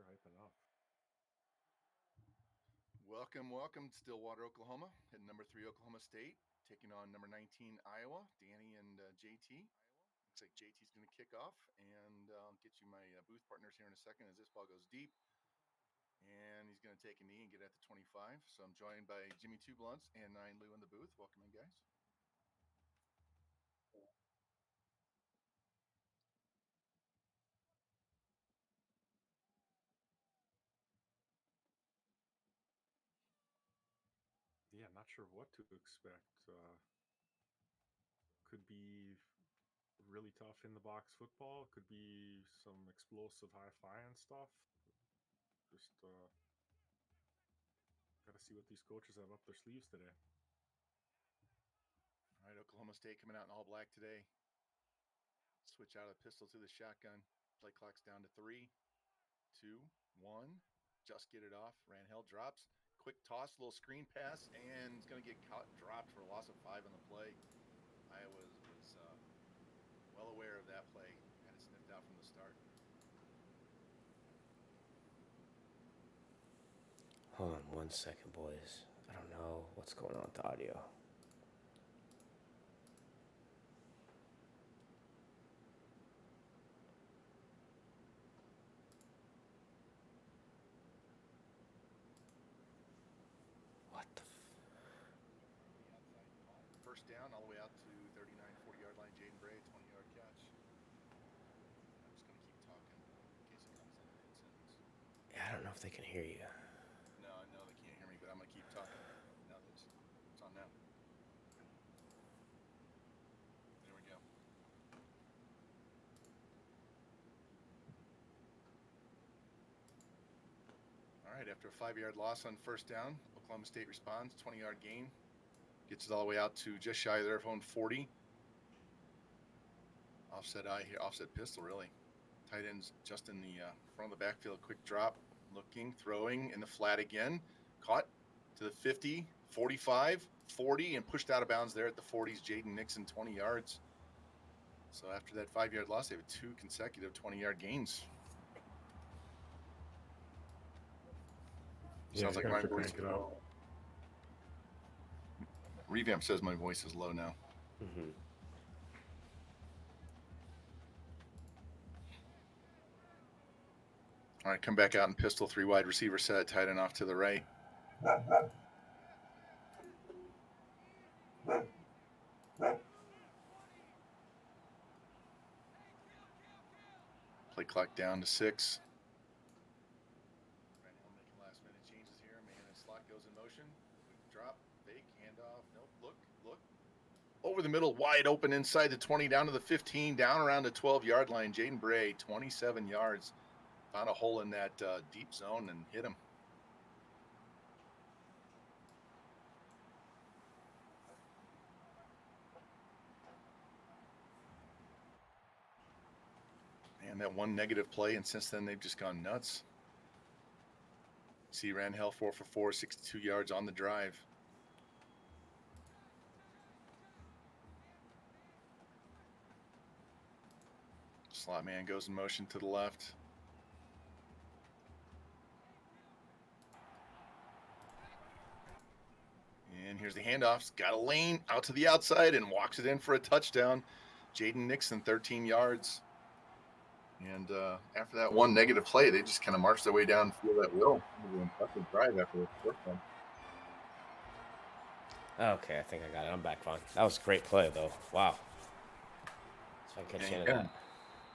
they're hyping up. Welcome to Stillwater, Oklahoma, at number 3 Oklahoma State, taking on number 19 Iowa, Danny and JT. Looks like JT's going to kick off, and I'll get you my booth partners here in a second as this ball goes deep. And he's going to take a knee and get at the 25. So I'm joined by Jimmy Two Blunts and Nine Lou in the booth. Welcome in, guys. Yeah, not sure what to expect. Could be really tough in the box football. Could be some explosive high flying stuff. Just got to see what these coaches have up their sleeves today. All right, Oklahoma State coming out in all black today. Switch out of the pistol to the shotgun. Play clock's down to 3, 2, 1. Just get it off. Ranhell drops. Quick toss, little screen pass, and it's going to get caught, dropped for a loss of 5 on the play. Iowa was well aware of that play. Had it sniffed out from the start. Hold on 1 second, boys. I don't know what's going on with the audio. What the First down, all the way out to 39, 40-yard line. Jaden Bray, 20-yard catch. I'm just going to keep talking in case it comes in sentence. Yeah, I don't know if they can hear you. No, I know they can't hear me, but I'm going to keep talking. Now it's on now. There we go. All right, after a 5-yard loss on first down, Oklahoma State responds, 20-yard gain. Gets it all the way out to just shy of their own 40. Offset eye here, offset pistol, really. Tight ends just in the front of the backfield. Quick drop, looking, throwing in the flat again. Caught to the 50, 45, 40, and pushed out of bounds there at the 40s. Jaden Nixon, 20 yards. So after that 5-yard loss, they have 2 consecutive 20-yard gains. Yeah, Sounds like my voice. Crank it up. Revamp says my voice is low now. Mm-hmm. All right, come back out in pistol, 3 wide receiver set, tight end off to the right. Play clock down to 6. Ranhell making last minute changes here. Man, and slot goes in motion. Quick drop, fake, handoff. Nope, look. Over the middle, wide open inside the 20, down to the 15, down around the 12-yard line. Jaden Bray, 27 yards. Found a hole in that deep zone and hit him. Man, that one negative play, and since then they've just gone nuts. See Ranhell 4 for 4, 62 yards on the drive. Slot man goes in motion to the left. And here's the handoff. Got a lane out to the outside and walks it in for a touchdown. Jaden Nixon, 13 yards. And after that one negative play, they just kind of marched their way down field at will. It was an impressive drive after the first one. Okay, I think I got it. I'm back fine. That was a great play, though. Wow. So I catch the end of that.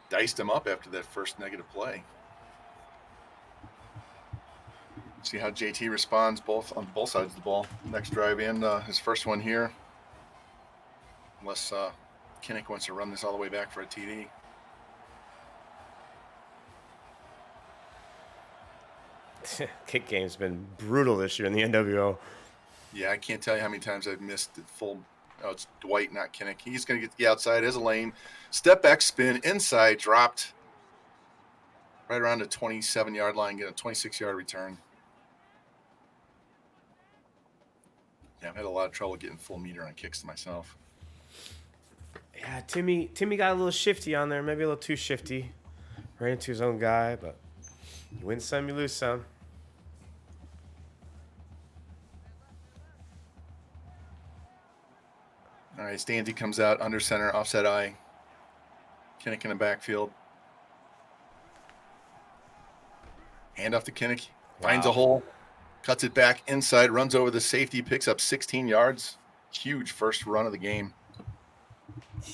Diced him up after that first negative play. See how JT responds on both sides of the ball. Next drive in, his first one here. Unless Kinnick wants to run this all the way back for a TD. Kick game's been brutal this year in the NWO. Yeah, I can't tell you how many times I've missed the full. Oh, it's Dwight, not Kinnick. He's going to get the outside as a lane. Step back spin, inside, dropped right around the 27-yard line, get a 26-yard return. Yeah, I've had a lot of trouble getting full meter on kicks myself. Yeah, Timmy got a little shifty on there, maybe a little too shifty. Ran into his own guy, but You win some, you lose some. All right, Stanzi comes out under center, offset eye. Kinnick in the backfield. Hand off to Kinnick. Finds a hole. Cuts it back inside. Runs over the safety. Picks up 16 yards. Huge first run of the game.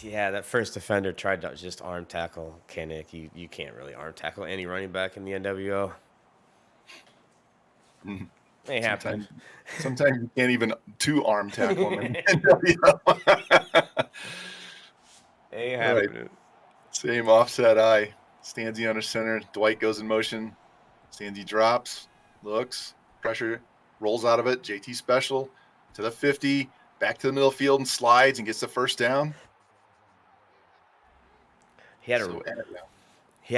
Yeah, that first defender tried to just arm tackle Kinnick. You can't really arm tackle any running back in the NWO. Mhm. Ain't happening. Sometimes you can't even two-arm tackle them in the NWO. Ain't All right. happening. Same offset eye. Stanzi under center. Dwight goes in motion. Stanzi drops, looks, pressure, rolls out of it. JT special to the 50, back to the middle field and slides and gets the first down. He had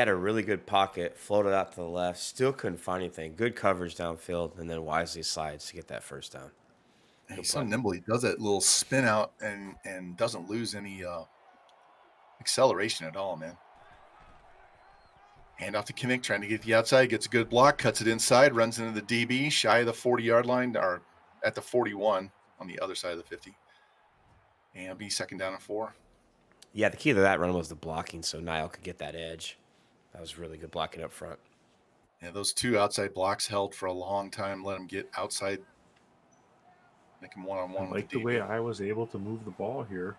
a really good pocket, floated out to the left, still couldn't find anything. Good coverage downfield, and then wisely slides to get that first down. He's so nimble. He does that little spin out and doesn't lose any acceleration at all, man. Hand off to Kinnick, trying to get the outside, gets a good block, cuts it inside, runs into the DB, shy of the 40-yard line, or at the 41 on the other side of the 50. And be second down and 4. Yeah, the key to that run was the blocking, so Niall could get that edge. That was really good blocking up front. Yeah, those two outside blocks held for a long time. Let him get outside, make him one-on-one. I like the way I was able to move the ball here.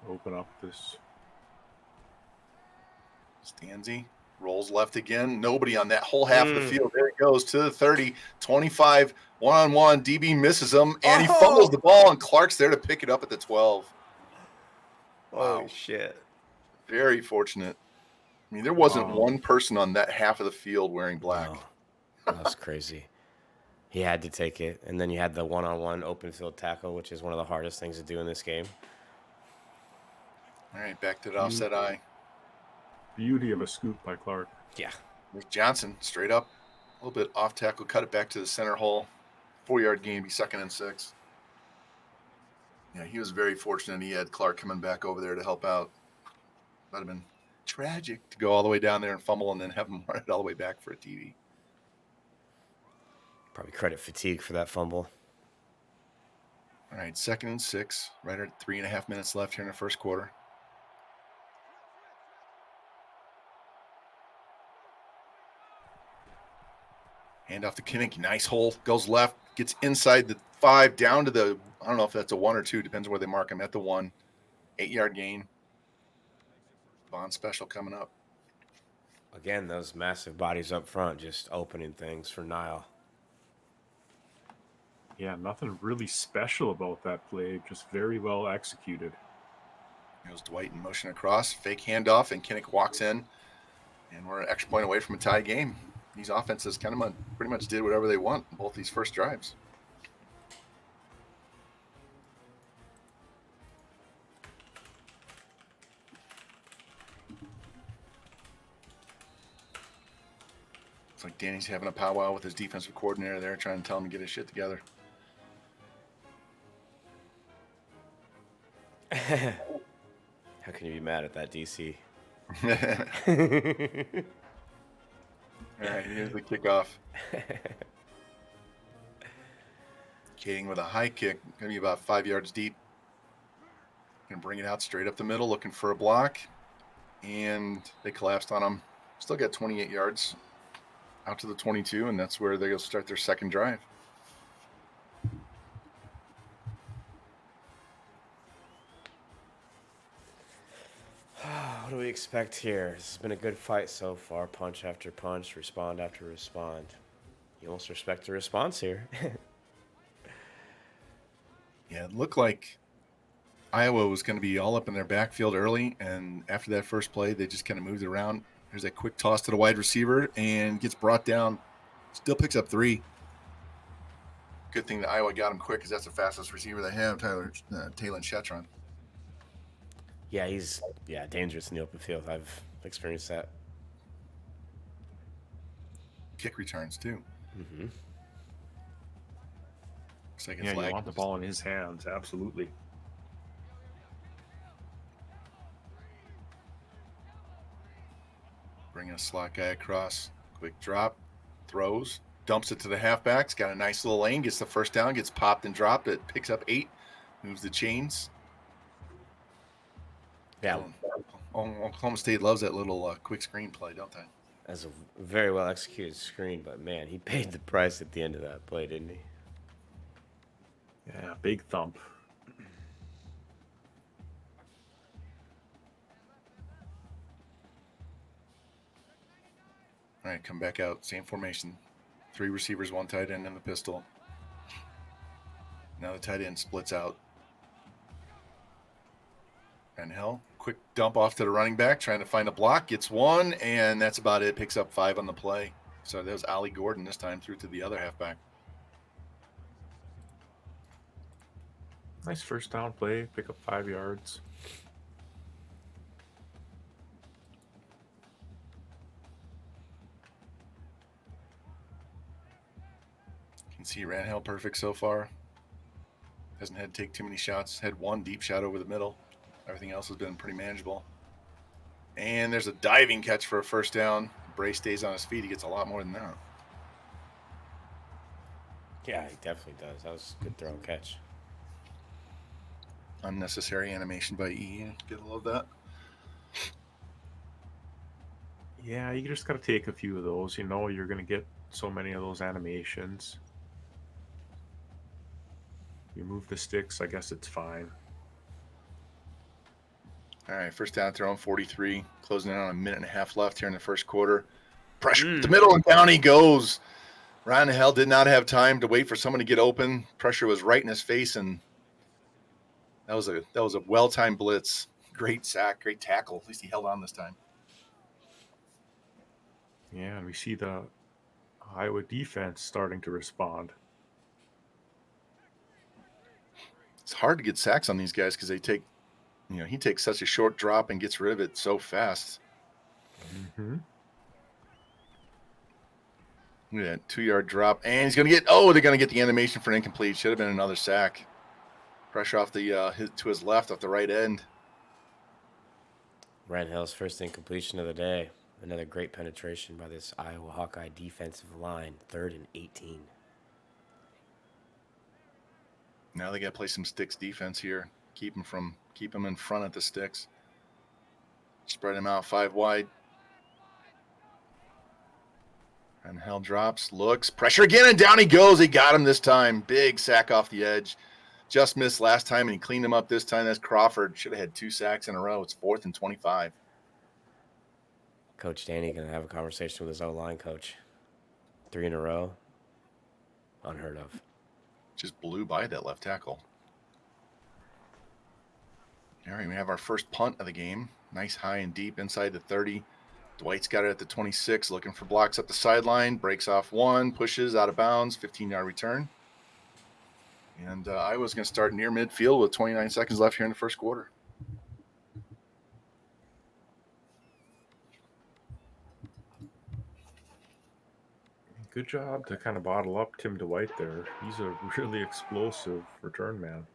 Open up this. Stanzi rolls left again. Nobody on that whole half of the field. There it goes to the 30, 25, one-on-one. DB misses him, and he fumbles the ball, and Clark's there to pick it up at the 12. Wow. Oh, shit. Very fortunate. I mean, there wasn't one person on that half of the field wearing black. No. That was crazy. He had to take it. And then you had the one-on-one open field tackle, which is one of the hardest things to do in this game. All right, back to the offset eye. Beauty of a scoop by Clark. Yeah. There's Johnson, straight up. A little bit off tackle, cut it back to the center hole. 4-yard gain, be 2nd and 6. Yeah, he was very fortunate he had Clark coming back over there to help out. Might have been tragic to go all the way down there and fumble and then have him run it all the way back for a TD. Probably credit fatigue for that fumble. All right, 2nd and 6. Right at 3.5 minutes left here in the first quarter. Hand off to Kinnick. Nice hole. Goes left. Gets inside the 5 down to the, I don't know if that's a 1 or 2. Depends on where they mark him at the 1. 8-yard gain. Bond special coming up. Again, those massive bodies up front just opening things for Niall. Yeah, nothing really special about that play. Just very well executed. There's Dwight in motion across. Fake handoff, and Kinnick walks in. And we're an extra point away from a tie game. These offenses kind of pretty much did whatever they want in both these first drives. It's like Danny's having a powwow with his defensive coordinator there, trying to tell him to get his shit together. How can you be mad at that, DC? All right, here's the kickoff. Kading with a high kick, going to be about 5 yards deep. Going to bring it out straight up the middle, looking for a block. And they collapsed on him. Still got 28 yards out to the 22, and that's where they'll start their second drive. What do we expect here? This has been a good fight so far. Punch after punch, respond after respond. You almost respect the response here. Yeah, it looked like Iowa was going to be all up in their backfield early, and after that first play, they just kind of moved it around. There's that quick toss to the wide receiver, and gets brought down. Still picks up 3. Good thing that Iowa got him quick, because that's the fastest receiver they have, Talon Shetron. Yeah, he's dangerous in the open field. I've experienced that. Kick returns, too. Mm-hmm. Looks like Yeah, you want the ball in his hands, absolutely. Bringing a slot guy across. Quick drop, throws, dumps it to the halfbacks. Got a nice little lane, gets the first down, gets popped and dropped. It picks up 8, moves the chains. Yeah, Oklahoma State loves that little quick screen play, don't they? that's a very well executed screen, but man, he paid the price at the end of that play, didn't he? Yeah, big thump. All right, come back out. Same formation. 3 receivers, 1 tight end in the pistol. Now the tight end splits out. Van Hell, quick dump off to the running back, trying to find a block. Gets 1, and that's about it. Picks up 5 on the play. So that was Ollie Gordon this time, through to the other halfback. Nice first down play. Pick up 5 yards. You can see Randall perfect so far. Hasn't had to take too many shots. Had 1 deep shot over the middle. Everything else has been pretty manageable. And there's a diving catch for a first down. Bray stays on his feet. He gets a lot more than that. Yeah, he definitely does. That was a good throw and catch. Unnecessary animation by E. Gotta love that. Yeah, you just got to take a few of those. You know, you're going to get so many of those animations. You move the sticks, I guess it's fine. All right, first down throw on 43. Closing in on a minute and a half left here in the first quarter. Pressure the middle, and down he goes. Ryan Hell did not have time to wait for someone to get open. Pressure was right in his face, and that was a well-timed blitz. Great sack, great tackle. At least he held on this time. Yeah, and we see the Iowa defense starting to respond. It's hard to get sacks on these guys because they take, he takes such a short drop and gets rid of it so fast. Mm-hmm. Look at that 2-yard drop, and he's going to get. Oh, they're going to get the animation for an incomplete. Should have been another sack. Pressure off the to his left, off the right end. Ryan Hill's first incompletion of the day. Another great penetration by this Iowa Hawkeye defensive line. 3rd and 18. Now they got to play some sticks defense here. Keep them in front of the sticks. Spread them out 5 wide. And Hell drops, looks, pressure again, and down he goes. He got him this time. Big sack off the edge. Just missed last time, and he cleaned him up this time. That's Crawford. Should have had 2 sacks in a row. It's 4th and 25. Coach Danny going to have a conversation with his O-line coach. 3 in a row. Unheard of. Just blew by that left tackle. All right, we have our first punt of the game. Nice high and deep inside the 30. Dwight's got it at the 26, looking for blocks up the sideline. Breaks off 1, pushes out of bounds, 15-yard return. And Iowa's going to start near midfield with 29 seconds left here in the first quarter. Good job to kind of bottle up Tim Dwight there. He's a really explosive return man.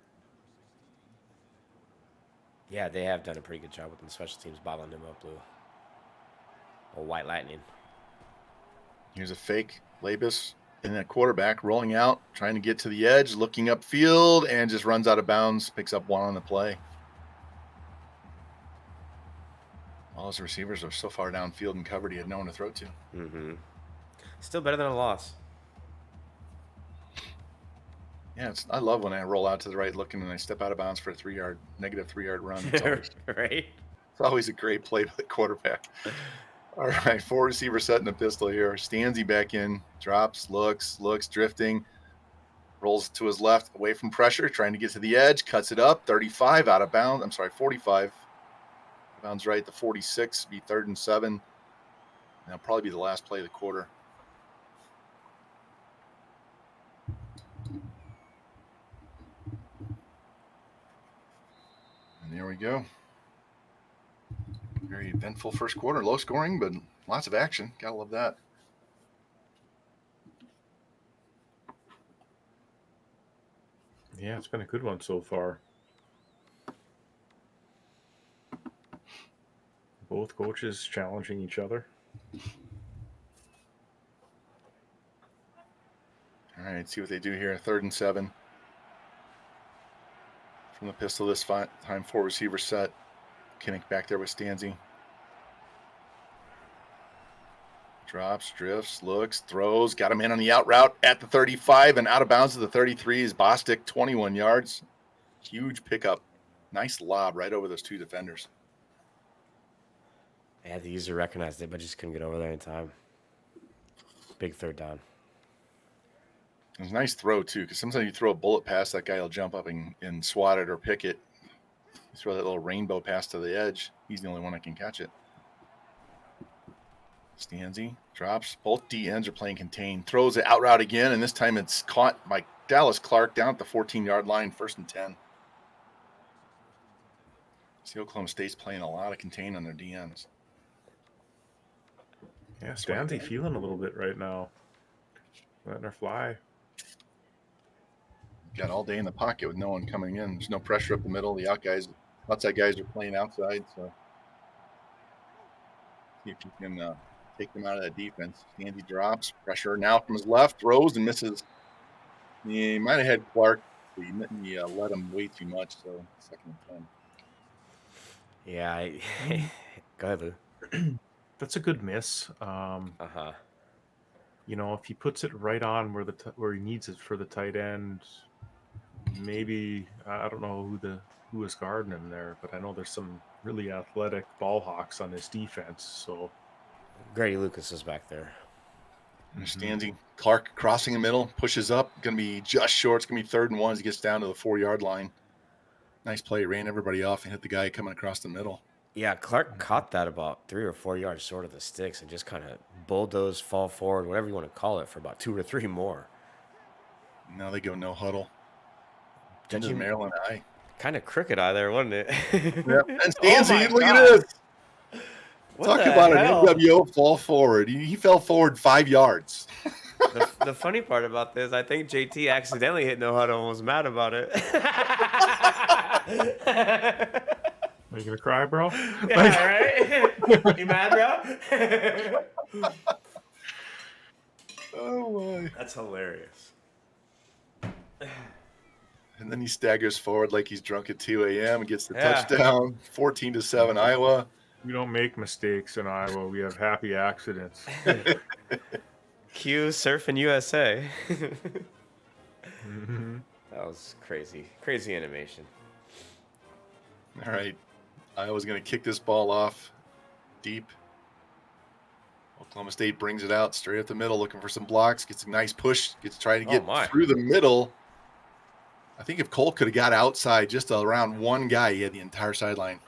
Yeah, they have done a pretty good job with the special teams bottling him up, Blue. Or White Lightning. Here's a fake. Labus in that quarterback, rolling out, trying to get to the edge, looking upfield, and just runs out of bounds, picks up 1 on the play. All his receivers are so far downfield and covered, he had no one to throw to. Mm-hmm. Still better than a loss. Yeah, I love when I roll out to the right looking and I step out of bounds for a negative 3-yard run. Right? It's always a great play by the quarterback. All right, 4 receiver set in the pistol here. Stanzi back in, drops, looks, drifting, rolls to his left, away from pressure, trying to get to the edge, cuts it up, 35 out of bounds. I'm sorry, 45. Bounds right, the 46, be 3rd and 7. And that'll probably be the last play of the quarter. And there we go. Very eventful first quarter. Low scoring, but lots of action. Gotta love that. Yeah, it's been a good one so far. Both coaches challenging each other. All right, see what they do here. 3rd and 7. From the pistol this time, 4 receiver set. Kinnick back there with Stanzi. Drops, drifts, looks, throws. Got him in on the out route at the 35 and out of bounds to the 33 is Bostic, 21 yards. Huge pickup. Nice lob right over those 2 defenders. Yeah, the user recognized it, but just couldn't get over there in time. Big 3rd down. It was a nice throw, too, because sometimes you throw a bullet pass, that guy will jump up and swat it or pick it. You throw that little rainbow pass to the edge. He's the only one that can catch it. Stanzi drops. Both D ends are playing contained. Throws it out route again, and this time it's caught by Dallas Clark down at the 14-yard line, 1st and 10. See, Oklahoma State's playing a lot of contain on their DNs. Yeah, Stanzi feeling a little bit right now. Letting her fly. Got all day in the pocket with no one coming in. There's no pressure up the middle. The outside guys are playing outside, so see if you can take them out of that defense. Stanzi drops. Pressure now from his left. Throws and misses. He might have had Clark. He let him way too much, so 2nd and 10. Yeah, go ahead, Lou. That's a good miss. You know, if he puts it right on where he needs it for the tight end, maybe I don't know who was guarding him there, but I know there's some really athletic ball hawks on his defense. So Grady Lucas is back there. Stanzi, Clark crossing the middle, pushes up, going to be just short. It's going to be 3rd and 1 as he gets down to the 4-yard line. Nice play, ran everybody off and hit the guy coming across the middle. Yeah, Clark caught that about 3 or 4 yards short of the sticks and just kind of bulldozed, fall forward, whatever you want to call it, for about 2 or 3 more. Now they go no huddle. Into the Maryland eye. Kind of crooked eye there, wasn't it? Yep. And Stanzi, look at this. Talk about an NWO fall forward. He fell forward 5 yards. The funny part about this, I think JT accidentally hit no huddle and was mad about it. Are you gonna cry, bro? Yeah, right? You mad, bro? Oh my! That's hilarious. And then he staggers forward like he's drunk at 2 a.m. and gets the touchdown. 14-7 Iowa. We don't make mistakes in Iowa. We have happy accidents. Q Surfing USA. Mm-hmm. That was crazy. Crazy animation. All right. Iowa's going to kick this ball off deep. Oklahoma State brings it out straight up the middle, looking for some blocks. Gets a nice push. Gets trying to get through the middle. I think if Cole could have got outside just around one guy, he had the entire sideline.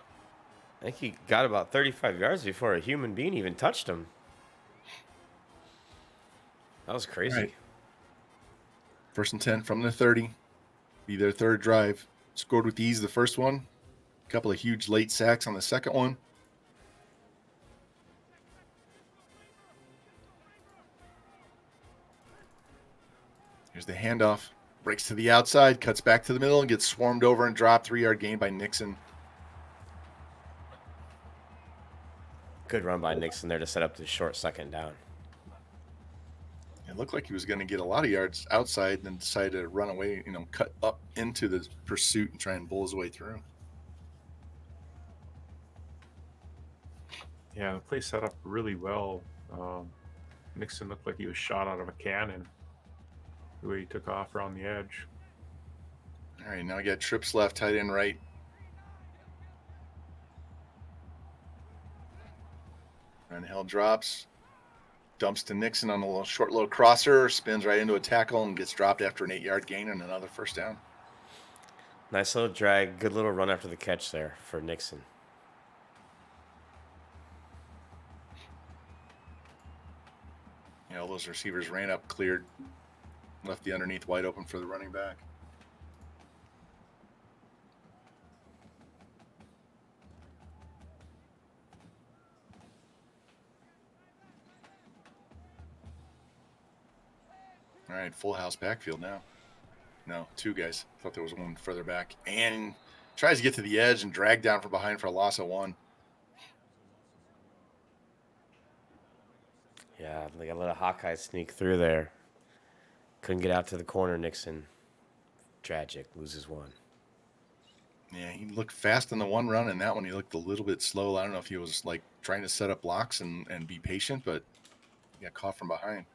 I think he got about 35 yards before a human being even touched him. That was crazy. Right. 1st and 10 from the 30. Be their 3rd drive. Scored with ease the first one. A couple of huge late sacks on the second one. Here's the handoff. Breaks to the outside, cuts back to the middle, and gets swarmed over and dropped. 3-yard gain by Nixon. Good run by Nixon there to set up the short 2nd down. It looked like he was going to get a lot of yards outside and then decided to run away, cut up into the pursuit and try and bull his way through. Yeah, the play set up really well. Nixon looked like he was shot out of a cannon the way he took off around the edge. All right, now we got trips left, tight end right. And Hill drops. Dumps to Nixon on a short little crosser, spins right into a tackle and gets dropped after an 8-yard gain and another 1st down. Nice little drag, good little run after the catch there for Nixon. All those receivers ran up, cleared, left the underneath wide open for the running back. All right, full house backfield now. No, 2 guys. Thought there was one further back. And tries to get to the edge and drag down from behind for a loss of 1. Yeah, like a little Hawkeye sneak through there. Couldn't get out to the corner. Nixon, tragic, loses one. Yeah, he looked fast in the one run, and that one he looked a little bit slow. I don't know if he was like trying to set up blocks and be patient, but he got caught from behind.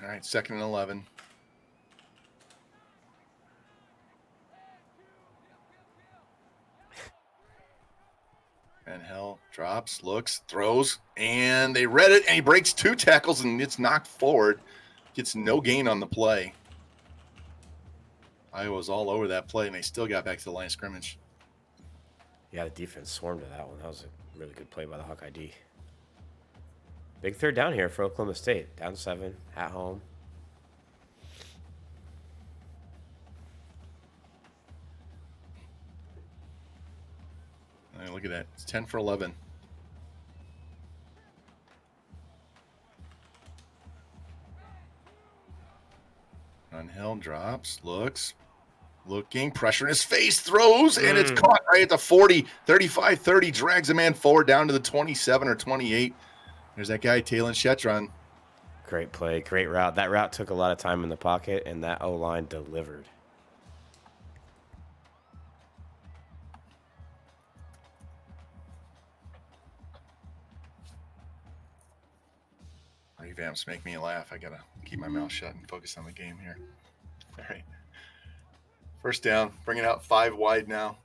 All right, 2nd and 11. Van Hell drops, looks, throws, and they read it, and he breaks 2 tackles, and it's knocked forward. Gets no gain on the play. Iowa was all over that play, and they still got back to the line of scrimmage. Yeah, the defense swarmed to that one. That was a really good play by the Hawkeye D. Big 3rd down here for Oklahoma State. Down 7 at home. Look at that. It's 10 for 11. Van Hell drops, looks, looking, pressure in his face, throws, and it's caught right at the 40, 35, 30, drags a man forward down to the 27 or 28. There's that guy, Talon Shetron. Great play, great route. That route took a lot of time in the pocket, and that O-line delivered. Revamps make me laugh. I got to keep my mouth shut and focus on the game here. All right. 1st down, bring it out 5 wide now.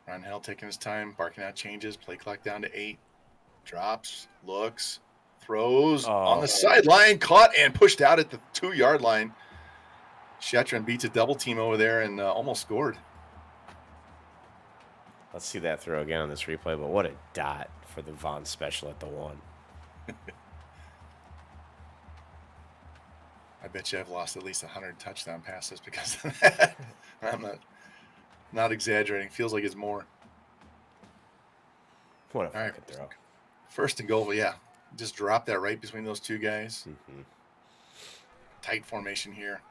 Ron Hell taking his time, barking out changes, play clock down to 8. Drops, looks, throws on the sideline, caught and pushed out at the 2-yard line. Shetron beats a double team over there and almost scored. Let's see that throw again on this replay, but what a dot for the Vaughn special at the 1. I bet you I've lost at least 100 touchdown passes because of that. I'm not exaggerating. Feels like it's more. What a fucking throw. 1st and goal, yeah. Just drop that right between those 2 guys. Mm-hmm. Tight formation here.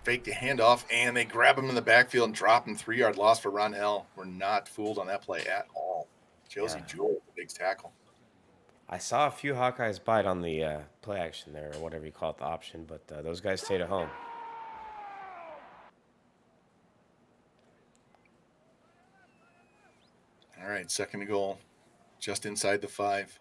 Fake the handoff, and they grab him in the backfield and drop him. 3-yard loss for Ron Hell. We're not fooled on that play at all. Josie Jewell, big tackle. I saw a few Hawkeyes bite on the play action there, or whatever you call it, the option, but those guys stayed at home. All right, 2nd and goal. Just inside the 5.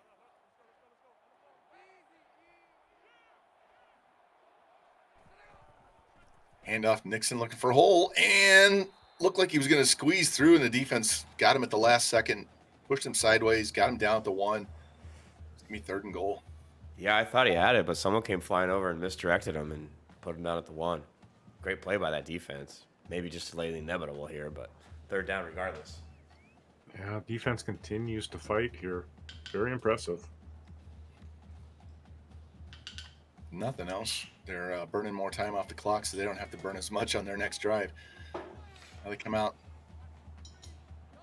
Handoff, Nixon looking for a hole, and looked like he was going to squeeze through, and the defense got him at the last second, pushed him sideways, got him down at the 1. It's going to be 3rd and goal. Yeah, I thought he had it, but someone came flying over and misdirected him and put him down at the 1. Great play by that defense. Maybe just delay the inevitable here, but 3rd down regardless. Yeah, defense continues to fight here. Very impressive. Nothing else. They're burning more time off the clock, so they don't have to burn as much on their next drive. Now they come out.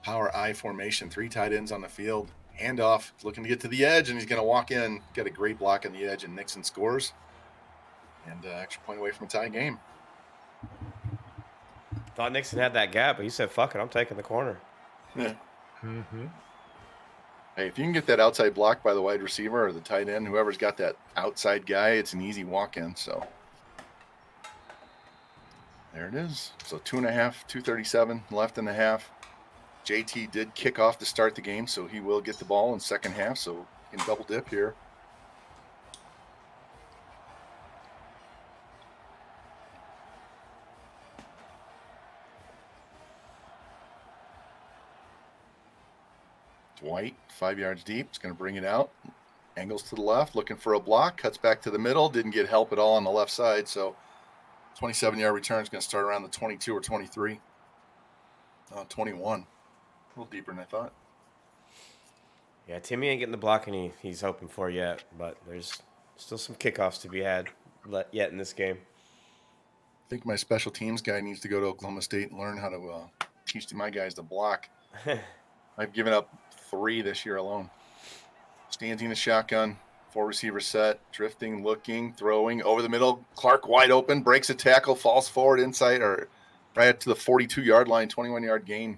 Power I formation. 3 tight ends on the field. Handoff, looking to get to the edge, and he's going to walk in. Got a great block on the edge, and Nixon scores. And extra point away from a tie game. Thought Nixon had that gap, but he said, fuck it, I'm taking the corner. Yeah. Mm-hmm. Hey, if you can get that outside block by the wide receiver or the tight end, whoever's got that outside guy, it's an easy walk-in. So there it is. So 2.5, 2:37 left in the half. JT did kick off to start the game, so he will get the ball in 2nd half. So he can double dip here. White, 5 yards deep. It's going to bring it out. Angles to the left, looking for a block. Cuts back to the middle. Didn't get help at all on the left side. So 27-yard return is going to start around the 22 or 23. 21. A little deeper than I thought. Yeah, Timmy ain't getting the blocking he's hoping for yet, but there's still some kickoffs to be had yet in this game. I think my special teams guy needs to go to Oklahoma State and learn how to teach my guys to block. I've given up 3 this year alone. Stands in the shotgun, Four receiver set, drifting, looking, throwing over the middle. Clark wide open, breaks a tackle, falls forward inside or right up to the 42-yard line, 21-yard gain.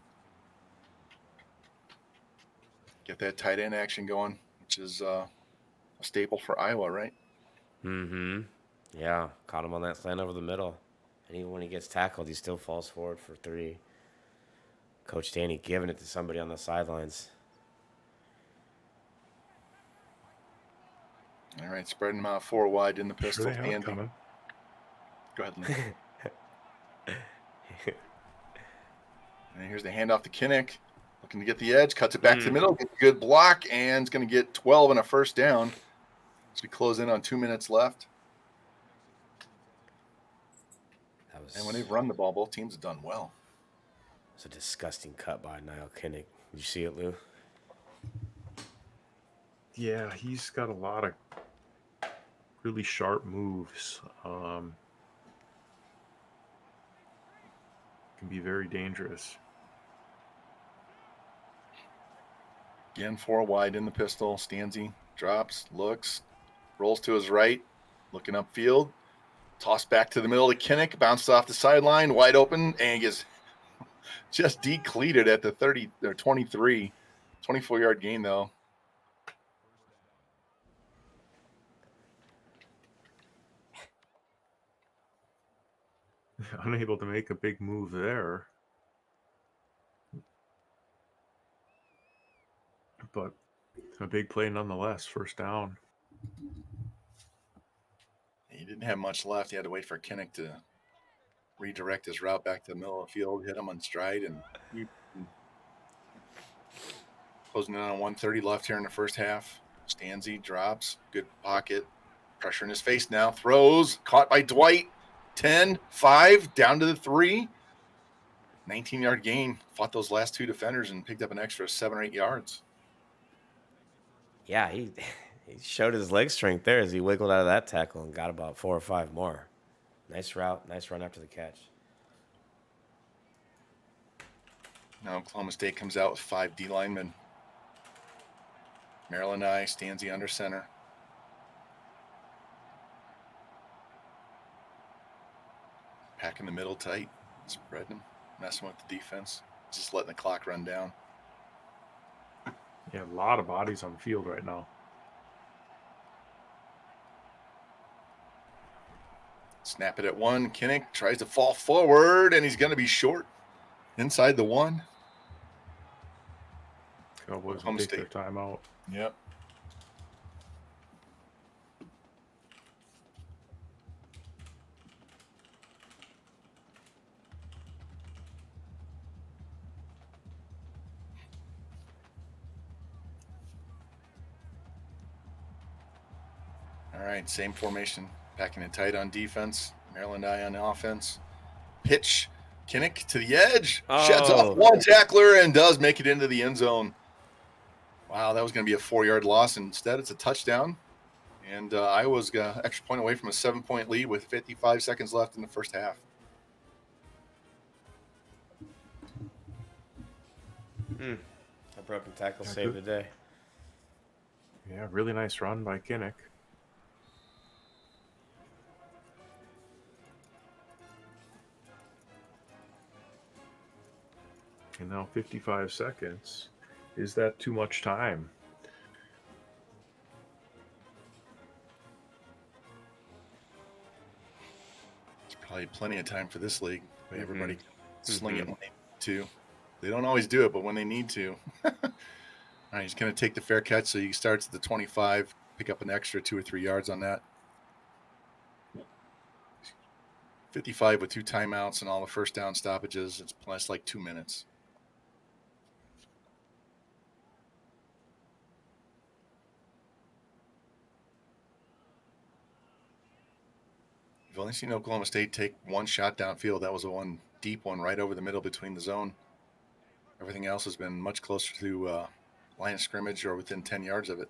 Get that tight end action going, which is a staple for Iowa, right? Mm-hmm. Yeah, caught him on that slant over the middle. And even when he gets tackled, he still falls forward for 3. Coach Danny giving it to somebody on the sidelines. All right, spreading them out 4 wide in the pistol. Sure they have it Andy. coming. Go ahead, Lynn. And here's the handoff to Kinnick. Looking to get the edge, cuts it back to the middle, gets a good block, and is going to get 12 and a first down as we close in on 2 minutes left. And when they've run the ball, both teams have done well. It's a disgusting cut by Niall Kinnick. Did you see it, Lou? Yeah, he's got a lot of really sharp moves. Can be very dangerous. Again, 4 wide in the pistol. Stanzi drops, looks, rolls to his right, looking upfield. Toss back to the middle to Kinnick, bounces off the sideline, wide open, and gets just decleated at the 30 or 23, 24-yard gain though. Unable to make a big move there. But a big play nonetheless, first down. He didn't have much left. He had to wait for Kinnick to redirect his route back to the middle of the field, hit him on stride, and closing in on 130 left here in the first half. Stanzi drops, good pocket, pressure in his face now, throws, caught by Dwight, 10, 5, down to the 3, 19-yard gain, fought those last 2 defenders and picked up an extra 7 or 8 yards. Yeah, he showed his leg strength there as he wiggled out of that tackle and got about 4 or 5 more. Nice route, nice run after the catch. Now Oklahoma State comes out with 5 D linemen. Maryland Stanzi under center. Packing the middle tight, spreading them, messing with the defense, just letting the clock run down. Yeah, a lot of bodies on the field right now. Snap it at 1. Kinnick tries to fall forward, and he's going to be short inside the 1. Cowboys will take their timeout. Yep. All right, same formation. Packing it tight on defense. Maryland on offense. Pitch. Kinnick to the edge. Sheds off 1 tackler and does make it into the end zone. Wow, that was going to be a 4-yard loss. Instead, it's a touchdown. And Iowa's got an extra point away from a 7-point lead with 55 seconds left in the first half. A broken tackle saved the day. Yeah, really nice run by Kinnick. And now 55 seconds. Is that too much time? There's probably plenty of time for this league. Everybody can sling it when they need to. They don't always do it, but when they need to. All right, he's going to take the fair catch, so he starts at the 25, pick up an extra 2 or 3 yards on that. 55 with 2 timeouts and all the first down stoppages. It's less like 2 minutes. You've only seen Oklahoma State take 1 shot downfield. That was a 1 deep one right over the middle between the zone. Everything else has been much closer to line of scrimmage or within 10 yards of it.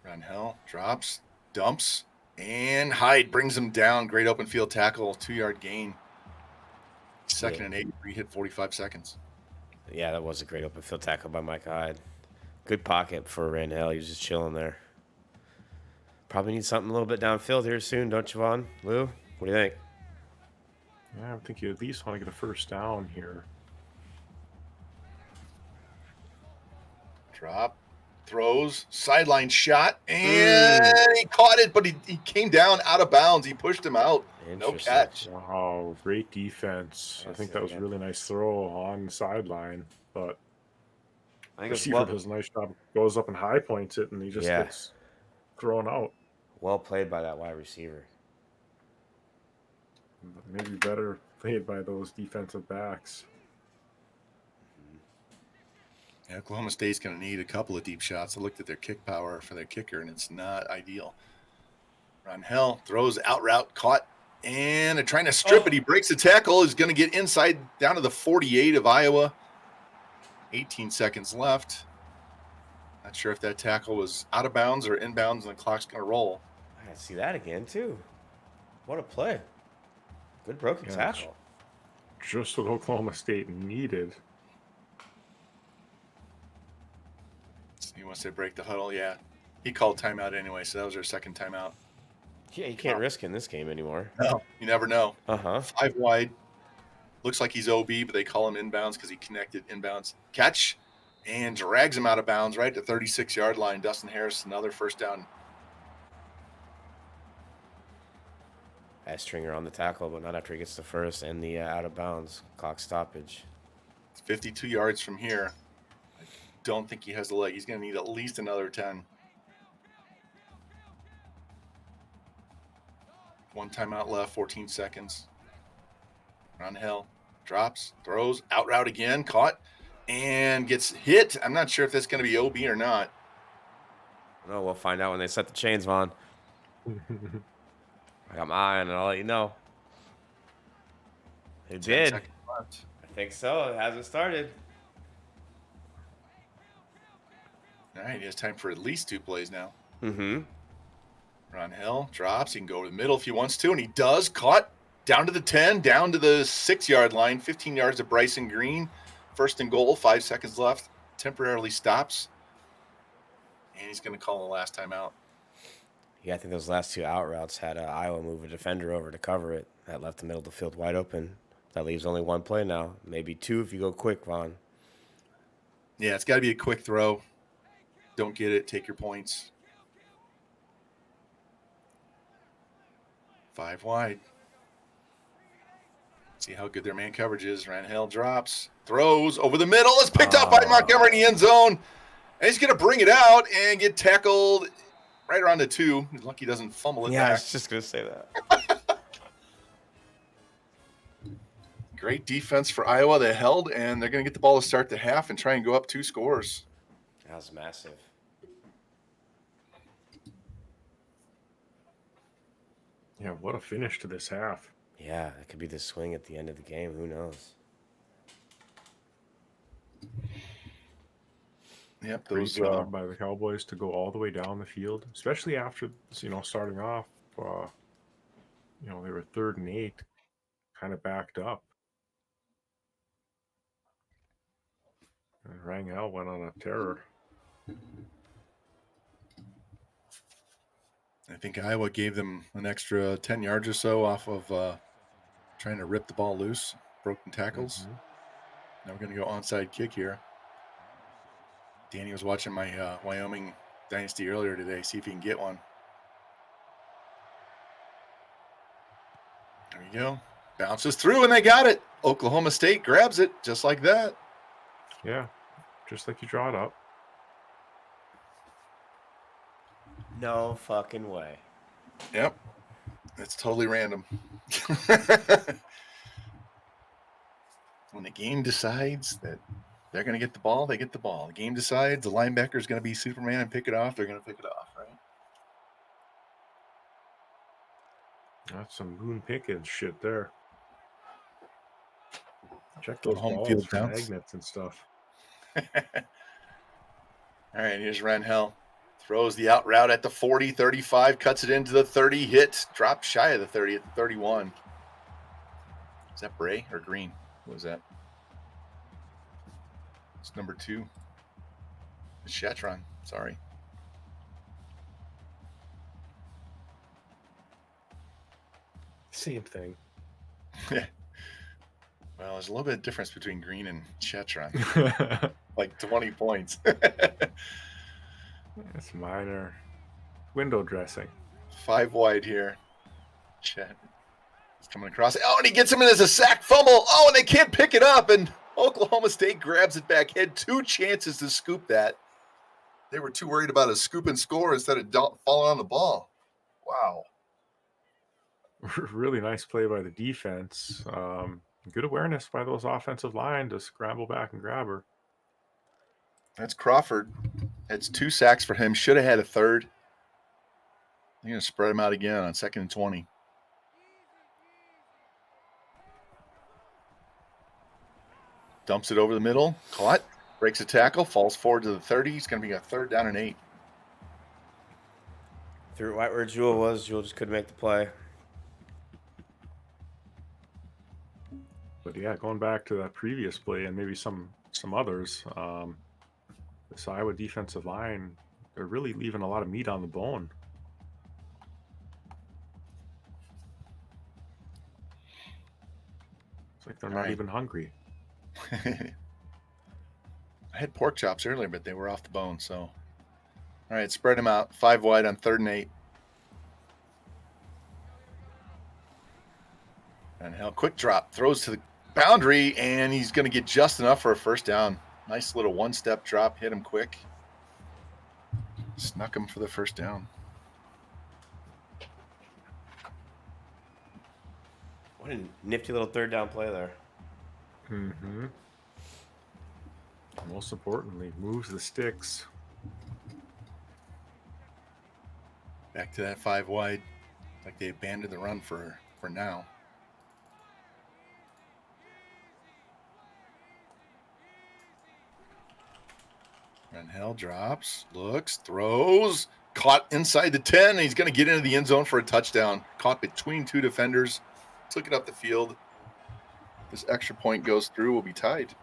Ranhel drops, dumps, and Hyde brings him down. Great open field tackle, 2-yard gain. Second and 8, hit 45 seconds. Yeah, that was a great open field tackle by Mike Hyde. Good pocket for Randall. He was just chilling there. Probably need something a little bit downfield here soon, don't you, Vaughn? Lou, what do you think? Yeah, I think you at least want to get a first down here. Drop, throws, sideline shot, and he caught it, but he came down out of bounds. He pushed him out. No Interesting. catch. Wow, great defense. I Yes, think that was a again. really nice throw on the sideline, but I think receiver does a nice job. Goes up and high points it, and he just gets thrown out. well played by that wide receiver. Maybe better played by those defensive backs. Yeah, Oklahoma State's going to need a couple of deep shots. I looked at their kick power for their kicker, and it's not ideal. Rangel throws out route, caught, and they're trying to strip it. He breaks the tackle. Is going to get inside down to the 48 of Iowa. 18 seconds left. Not sure if that tackle was out of bounds or inbounds, and the clock's going to roll. I gotta see that again, too. What a play. Good broken Yeah, tackle. Just what Oklahoma State needed. He wants to break the huddle. Yeah, he called timeout anyway, so that was their second timeout. Yeah, you can't risk in this game anymore. No, you never know. Uh-huh. 5 wide. Looks like he's OB, but they call him inbounds because he connected inbounds. Catch and drags him out of bounds right at the 36-yard line. Dustin Harris, another first down. Stringer on the tackle, but not after he gets the first and the out of bounds clock stoppage. It's 52 yards from here. I don't think he has the leg. He's going to need at least another 10. One timeout left, 14 seconds. Rangel drops, throws, out route again, caught, and gets hit. I'm not sure if that's going to be OB or not. No, we'll find out when they set the chains, Vaughn. I got my eye on it. I'll let you know. It 10 did. seconds left. I think so. It hasn't started. All right, he has time for at least 2 plays now. Mm-hmm. Rangel drops. He can go to the middle if he wants to, and he does. Caught down to the 10, down to the 6-yard line, 15 yards to Bryson Green. First and goal, 5 seconds left. Temporarily stops, and he's going to call the last time out. Yeah, I think those last 2 out routes had Iowa move a defender over to cover it. That left the middle of the field wide open. That leaves only 1 play now. Maybe 2 if you go quick, Vaughn. Yeah, it's got to be a quick throw. Don't get it. Take your points. 5 wide. See how good their man coverage is. Rangel drops, throws over the middle. It's picked up by Montgomery in the end zone. And he's going to bring it out and get tackled right around the 2. He's lucky he doesn't fumble it Yeah, I back. was just going to say that. Great defense for Iowa. They held, and they're going to get the ball to start the half and try and go up 2 scores. That was massive. Yeah, what a finish to this half. Yeah, that could be the swing at the end of the game. Who knows? Yep, Great those job by the Cowboys to go all the way down the field, especially after, starting off, they were 3rd and 8, kind of backed up. And Rangel went on a terror. I think Iowa gave them an extra 10 yards or so off of trying to rip the ball loose, broken tackles. Mm-hmm. Now we're going to go onside kick here. Danny was watching my Wyoming Dynasty earlier today. See if he can get one. There you go. Bounces through, and they got it. Oklahoma State grabs it just like that. Yeah, just like you draw it up. No fucking way. Yep. It's totally random. When the game decides that they're going to get the ball, they get the ball. The game decides the linebacker is going to be Superman and pick it off, they're going to pick it off, right? That's some Boone Pickens shit there. Check Those those home balls field for bounce. magnets and stuff. All right, here's Rangel. Throws the out route at the 40, 35, cuts it into the 30, hit, dropped shy of the 30 at the 31. Is that Bray or Green? What was that? It's number 2. Shatron, sorry. Same thing. Well, there's a little bit of difference between Green and Shatron. Like 20 points. It's minor. Window dressing. 5 wide here. Chet is coming across. Oh, and he gets him in as a sack fumble. Oh, and they can't pick it up. And Oklahoma State grabs it back. Had 2 chances to scoop that. They were too worried about a scoop and score instead of falling on the ball. Wow. Really nice play by the defense. Good awareness by those offensive line to scramble back and grab her. That's Crawford. It's 2 sacks for him. Should have had a third. They're going to spread him out again on 2nd and 20. Dumps it over the middle. Caught. Breaks a tackle. Falls forward to the 30. It's going to be a 3rd down and 8. Threw it right where Jewel was. Jewel just couldn't make the play. But yeah, going back to that previous play and maybe some others, this Iowa defensive line, they're really leaving a lot of meat on the bone. It's like they're not even hungry. I had pork chops earlier, but they were off the bone. So, all right, spread them out. 5 wide on 3rd and 8. And hell, quick drop. Throws to the boundary, and he's going to get just enough for a 1st down. Nice little 1-step drop. Hit him quick. Snuck him for the 1st down. What a nifty little 3rd down play there. Mm-hmm. Most importantly, moves the sticks. Back to that 5 wide. Like they abandoned the run for now. Renhell drops, looks, throws, caught inside the 10. And he's going to get into the end zone for a touchdown. Caught between 2 defenders, took it up the field. This extra point goes through, will be tied.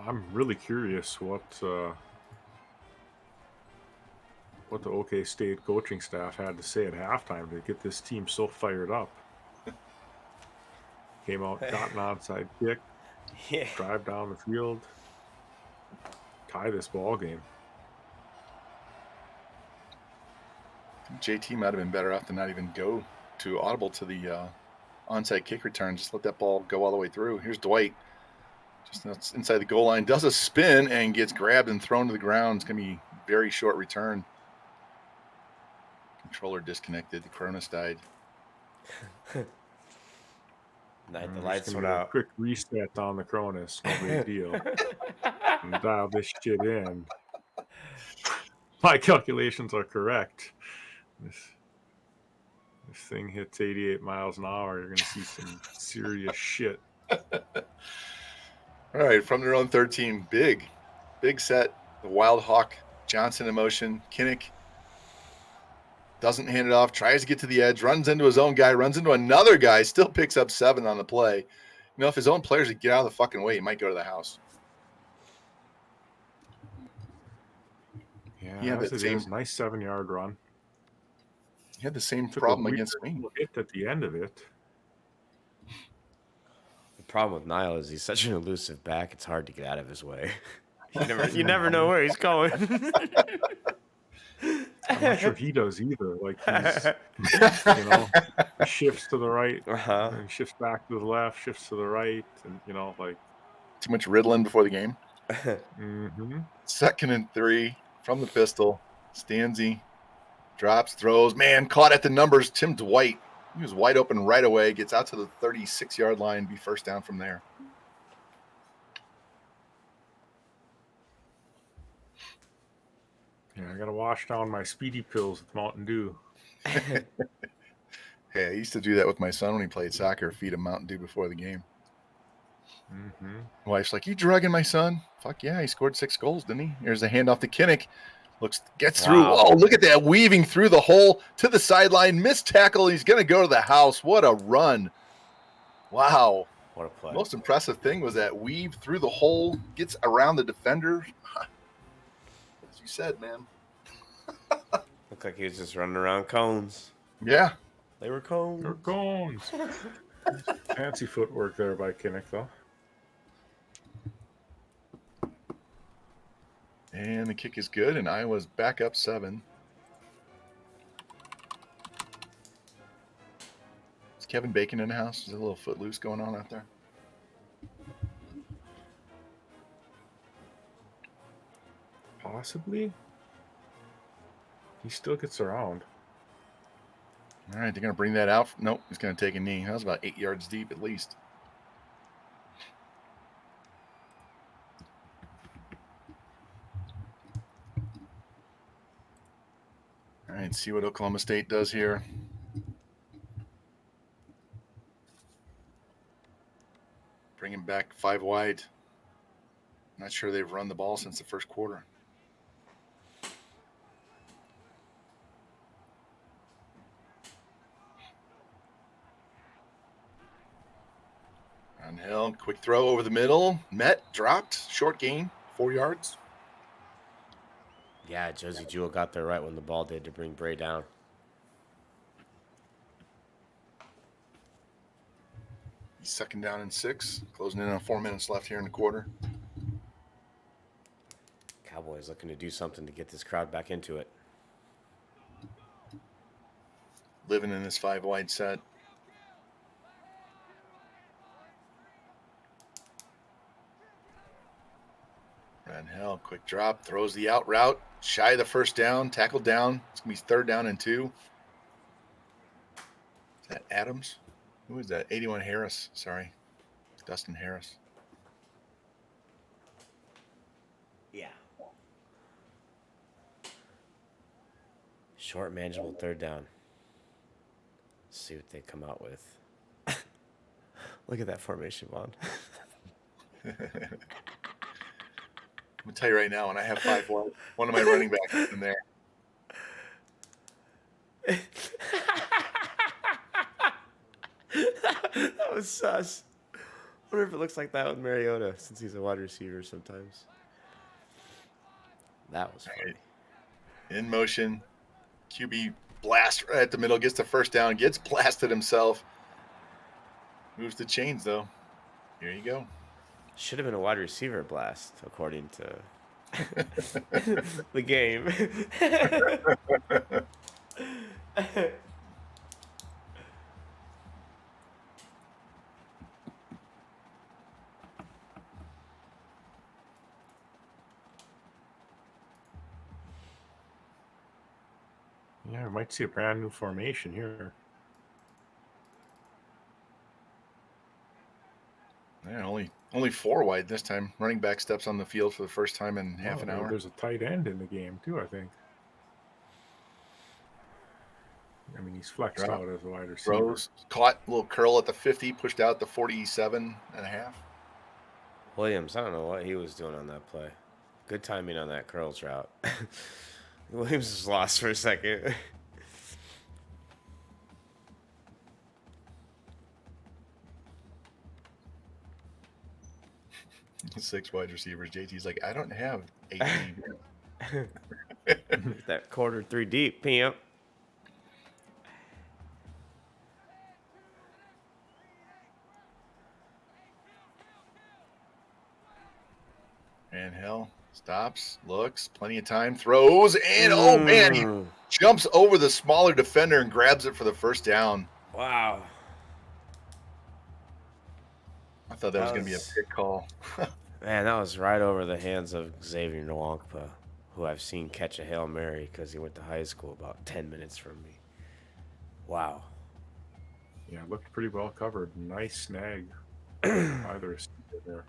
I'm really curious what the OK State coaching staff had to say at halftime to get this team so fired up. Came out, got an onside kick, Yeah. drive down the field, tie this ball game. JT might have been better off to not even go to audible to the onside kick return. Just let that ball go all the way through. Here's Dwight. Just inside the goal line. Does a spin and gets grabbed and thrown to the ground. It's going to be very short return. Controller disconnected. The Cronus died. Night, the Just lights gonna went do a out. quick reset on the Cronus. No big deal. And dial this shit in. My calculations are correct. This thing hits 88 miles an hour. You're going to see some serious shit. All right, from their own 13, big set. The Wild Hawk, Johnson in motion. Kinnick doesn't hand it off, tries to get to the edge, runs into his own guy, runs into another guy, still picks up 7 on the play. You know, if his own players would get out of the fucking way, he might go to the house. Yeah, that same nice 7-yard run. He had the same Took problem a against me. hit at the end of it. The problem with Niall is he's such an elusive back, it's hard to get out of his way. You never know where he's going. I'm not sure he does either. Like, he's, he shifts to the right, and shifts back to the left, shifts to the right, and, like. Too much Ritalin before the game. Mm-hmm. 2nd and 3 from the pistol. Stanzi drops, throws. Man, caught at the numbers. Tim Dwight. He was wide open right away. Gets out to the 36-yard line. Be 1st down from there. Yeah, I gotta wash down my speedy pills with Mountain Dew. Hey, I used to do that with my son when he played soccer. Feed him Mountain Dew before the game. Mm-hmm. Wife's like, "You drugging my son?" Fuck yeah, he scored 6 goals, didn't he? Here's a handoff to Kinnick. Gets through. Wow. Oh, look at that, weaving through the hole to the sideline. Missed tackle. He's going to go to the house. What a run. Wow. What a play. Most impressive thing was that weave through the hole, gets around the defender. As you said, man. Looked like he was just running around cones. Yeah. They were cones. They're cones. Fancy footwork there by Kinnick, though. And the kick is good, and Iowa's back up 7. Is Kevin Bacon in the house? Is there a little footloose going on out there? Possibly. He still gets around. All right, they're going to bring that out. Nope, he's going to take a knee. That was about 8 yards deep at least. All right, see what Oklahoma State does here. Bring him back 5 wide. Not sure they've run the ball since the first quarter. On Hill, quick throw over the middle. Met, dropped, short gain, 4 yards. Yeah, Josie Jewell got there right when the ball did to bring Bray down. He's 2nd down and 6, closing in on 4 minutes left here in the quarter. Cowboys looking to do something to get this crowd back into it. Living in this 5 wide set. Van Hell, quick drop, throws the out route, shy of the first down, tackled down. It's going to be 3rd down and 2. Is that Adams? Who is that? 81 Harris. Sorry. Dustin Harris. Yeah. Short, manageable 3rd down. Let's see what they come out with. Look at that formation, Vaughn. I'm going to tell you right now, when I have 5 wide, one of my running backs is in there. That was sus. I wonder if it looks like that with Mariota, since he's a wide receiver sometimes. That was funny. In motion. QB blast right at the middle, gets the first down, gets blasted himself. Moves the chains, though. Here you go. Should have been a wide receiver blast, according to the game. Yeah, we might see a brand new formation here. Yeah, only 4 wide this time. Running back steps on the field for the first time in half an hour. There's a tight end in the game, too, I think. I mean, he's flexed Drop. out as a wide receiver. Throws, caught, little curl at the 50, pushed out the 47 and a half. Williams, I don't know what he was doing on that play. Good timing on that curls route. Williams was lost for a second. 6 wide receivers. JT's like, I don't have 18. That quarter 3 deep, pimp. And Hill stops, looks, plenty of time, throws, and oh man, he jumps over the smaller defender and grabs it for the first down. Wow. I thought that was going to be a pick call. Man, that was right over the hands of Xavier Nwankpa, who I've seen catch a Hail Mary because he went to high school about 10 minutes from me. Wow. Yeah, looked pretty well covered. Nice snag. Either receiver there.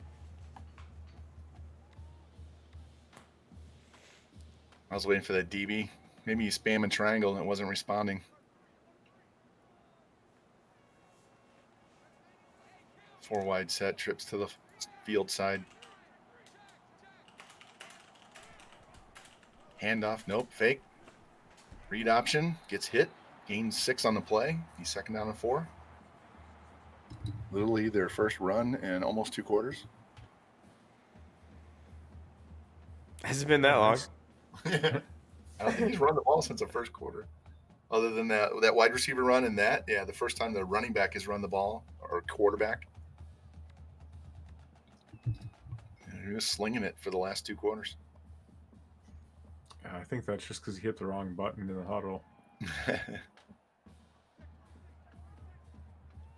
I was waiting for that DB. Maybe you spam a triangle and it wasn't responding. Four wide set, trips to the field side. Handoff, nope, fake. Read option, gets hit, gains 6 on the play. He's 2nd down and 4. literally their first run in almost 2 quarters. Has it been that long? I don't think he's run the ball since the first quarter. Other than that wide receiver run and the first time the running back has run the ball or quarterback. He was slinging it for the last 2 quarters. I think that's just because he hit the wrong button in the huddle.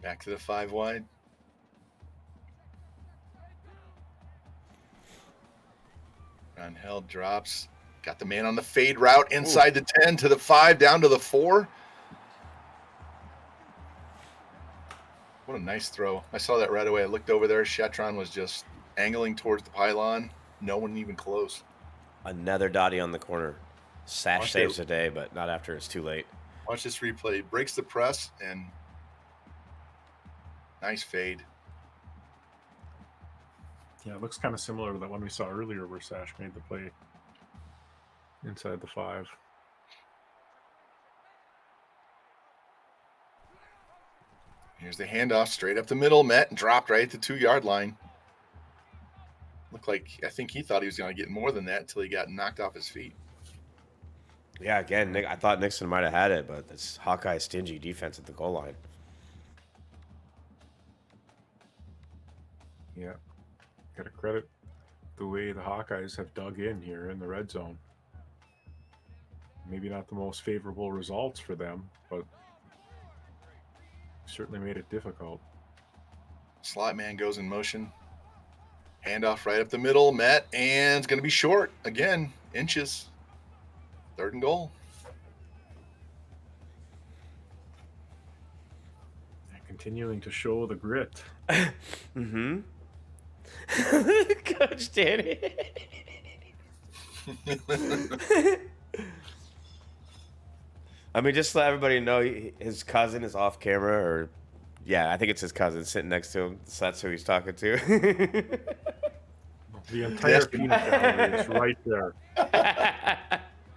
Back to the 5 wide. Rangel drops. Got the man on the fade route inside the 10 to the 5, down to the 4. What a nice throw. I saw that right away. I looked over there. Shetron was just angling towards the pylon. No one even close. Another Dottie on the corner. Sash Watch saves it. the day, but not after it's too late. Watch this replay. Breaks the press and nice fade. Yeah, it looks kind of similar to that one we saw earlier where Sash made the play inside the 5. Here's the handoff straight up the middle. Met and dropped right at the 2-yard line. Looked like, I think he thought he was going to get more than that until he got knocked off his feet. Yeah, again, I thought Nixon might have had it, but it's Hawkeye stingy defense at the goal line. Yeah. Got to credit the way the Hawkeyes have dug in here in the red zone. Maybe not the most favorable results for them, but certainly made it difficult. Slot man goes in motion. Handoff right up the middle. Met and it's going to be short. Again, inches. 3rd and goal. And continuing to show the grit. Mm-hmm. Coach Danny. I mean, just to let everybody know, his cousin is off camera, or yeah, I think it's his cousin sitting next to him. So that's who he's talking to. The entire peanut gallery is right there.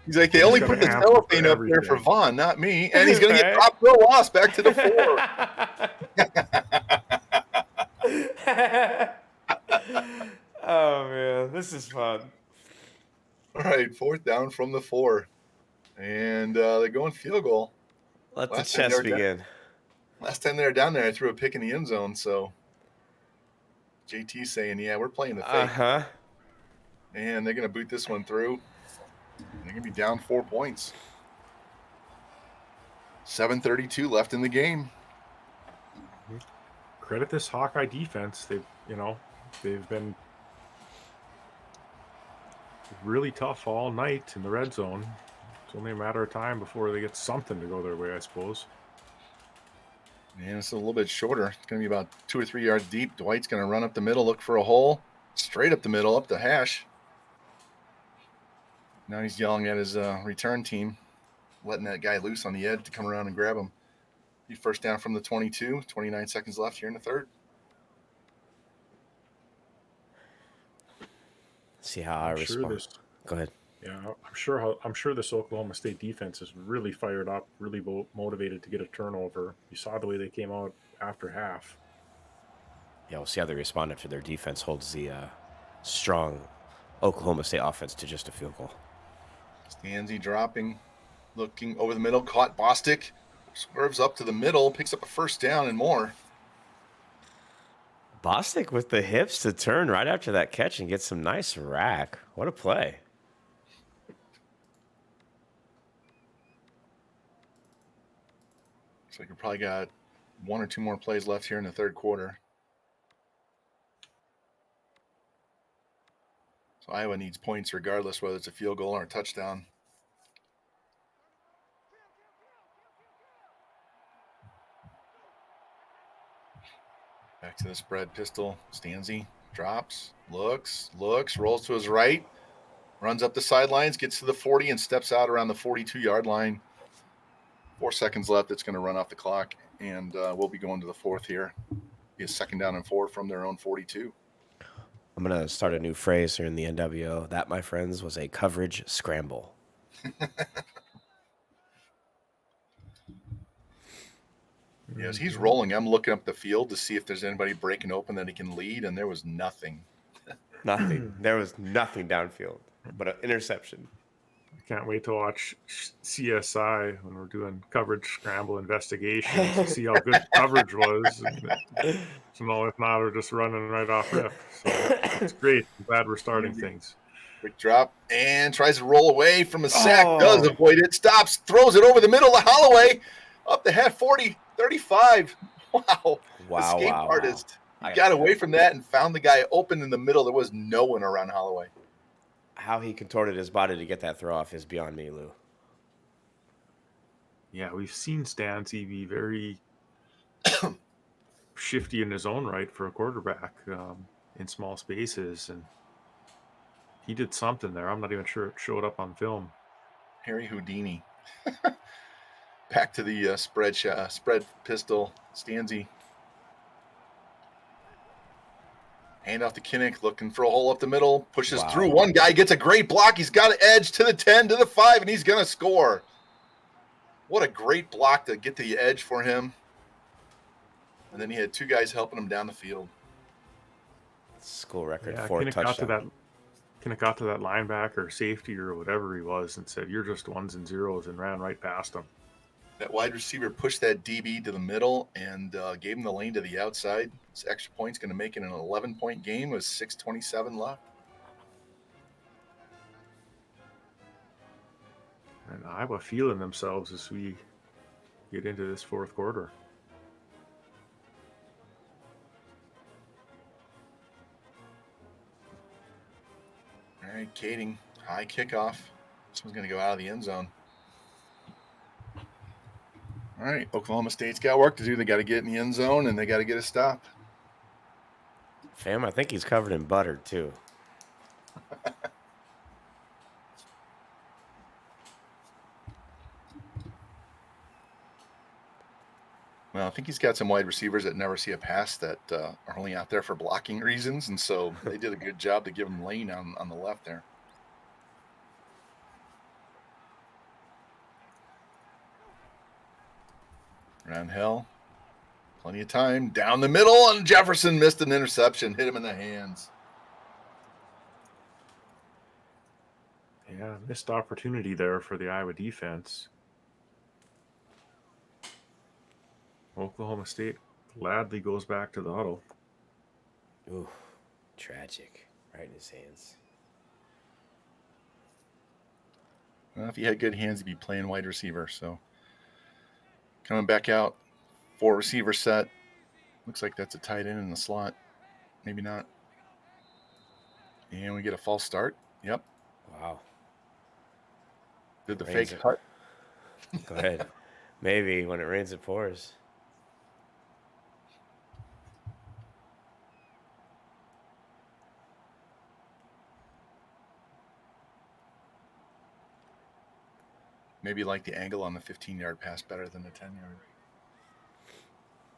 He's like, they only put the cellophane up there for Vaughn, not me. And he's going to get dropped for a loss back to the 4. Oh, man. This is fun. All right, 4th down from the 4. And they're going field goal. Let the chess begin. Last time they were down there, I threw a pick in the end zone. So JT's saying, yeah, we're playing the fake. Uh-huh. And they're going to boot this one through. They're going to be down 4 points. 7:32 left in the game. Credit this Hawkeye defense. They've been really tough all night in the red zone. It's only a matter of time before they get something to go their way, I suppose. And it's a little bit shorter. It's going to be about 2 or 3 yards deep. Dwight's going to run up the middle, look for a hole. Straight up the middle, up the hash. Now he's yelling at his return team, letting that guy loose on the edge to come around and grab him. Be first down from the 22. 29 seconds left here in the 3rd. See how I respond. Go ahead. Yeah, I'm sure this Oklahoma State defense is really fired up, really motivated to get a turnover. You saw the way they came out after half. Yeah, we'll see how they respond after their defense holds the strong Oklahoma State offense to just a field goal. Stanzi dropping, looking over the middle, caught Bostic, swerves up to the middle, picks up a first down and more. Bostic with the hips to turn right after that catch and get some nice rack. What a play. Looks like we probably got 1 or 2 more plays left here in the 3rd quarter. So Iowa needs points regardless whether it's a field goal or a touchdown. Back to the spread pistol. Stanzi drops, looks, rolls to his right, runs up the sidelines, gets to the 40, and steps out around the 42-yard line. 4 seconds left. It's going to run off the clock, and we'll be going to the 4th here. Be a 2nd down and 4 from their own 42. I'm going to start a new phrase here in the NWO. That, my friends, was a coverage scramble. Yes, he's Mhm. rolling. I'm looking up the field to see if there's anybody breaking open that he can lead, and there was nothing. Nothing. There was nothing downfield but an interception. I can't wait to watch CSI when we're doing coverage scramble investigations to see how good the coverage was. And, if not, we're just running right off rip. So it's great. I'm glad we're starting things. Quick drop and tries to roll away from a sack. Oh. Does avoid it. Stops. Throws it over the middle of Holloway. Up the head. 40, 35. Wow. Escape artist. I He gotta got see away that. from that and found the guy open in the middle. There was no one around Holloway. How he contorted his body to get that throw off is beyond me, Lou. Yeah, we've seen Stancy be very shifty in his own right for a quarterback in small spaces, and he did something there. I'm not even sure it showed up on film. Harry Houdini. Back to the spread pistol. Stanzi. Hand off to Kinnick, looking for a hole up the middle. Pushes through. One guy gets a great block. He's got an edge to the 10, to the 5, and he's going to score. What a great block to get the edge for him. And then he had two guys helping him down the field. School record, Yeah, 4th touchdown. Kinnick got to that linebacker, safety, or whatever he was, and said, "You're just ones and zeros," and ran right past him. That wide receiver pushed that DB to the middle and gave him the lane to the outside. This extra point's going to make it an 11-point game with 6:27 left. And Iowa feeling themselves as we get into this fourth quarter. All right, Kading, high kickoff. This one's going to go out of the end zone. All right, Oklahoma State's got work to do. They got to get in the end zone, and they got to get a stop. Fam, I think he's covered in butter, too. Well, I think he's got some wide receivers that never see a pass that are only out there for blocking reasons, and so they did a good job to give him lane on the left there. Around Hill. Plenty of time. Down the middle, and Jefferson missed an interception. Hit him in the hands. Yeah, missed opportunity there for the Iowa defense. Oklahoma State gladly goes back to the huddle. Ooh, tragic. Right in his hands. Well, if he had good hands, he'd be playing wide receiver. So coming back out, 4 receiver set. Looks like that's a tight end in the slot. Maybe not. And we get a false start. Yep. Wow. Did the fake cut? Go ahead. Maybe when it rains, it pours. Maybe like the angle on the 15-yard pass better than the 10-yard.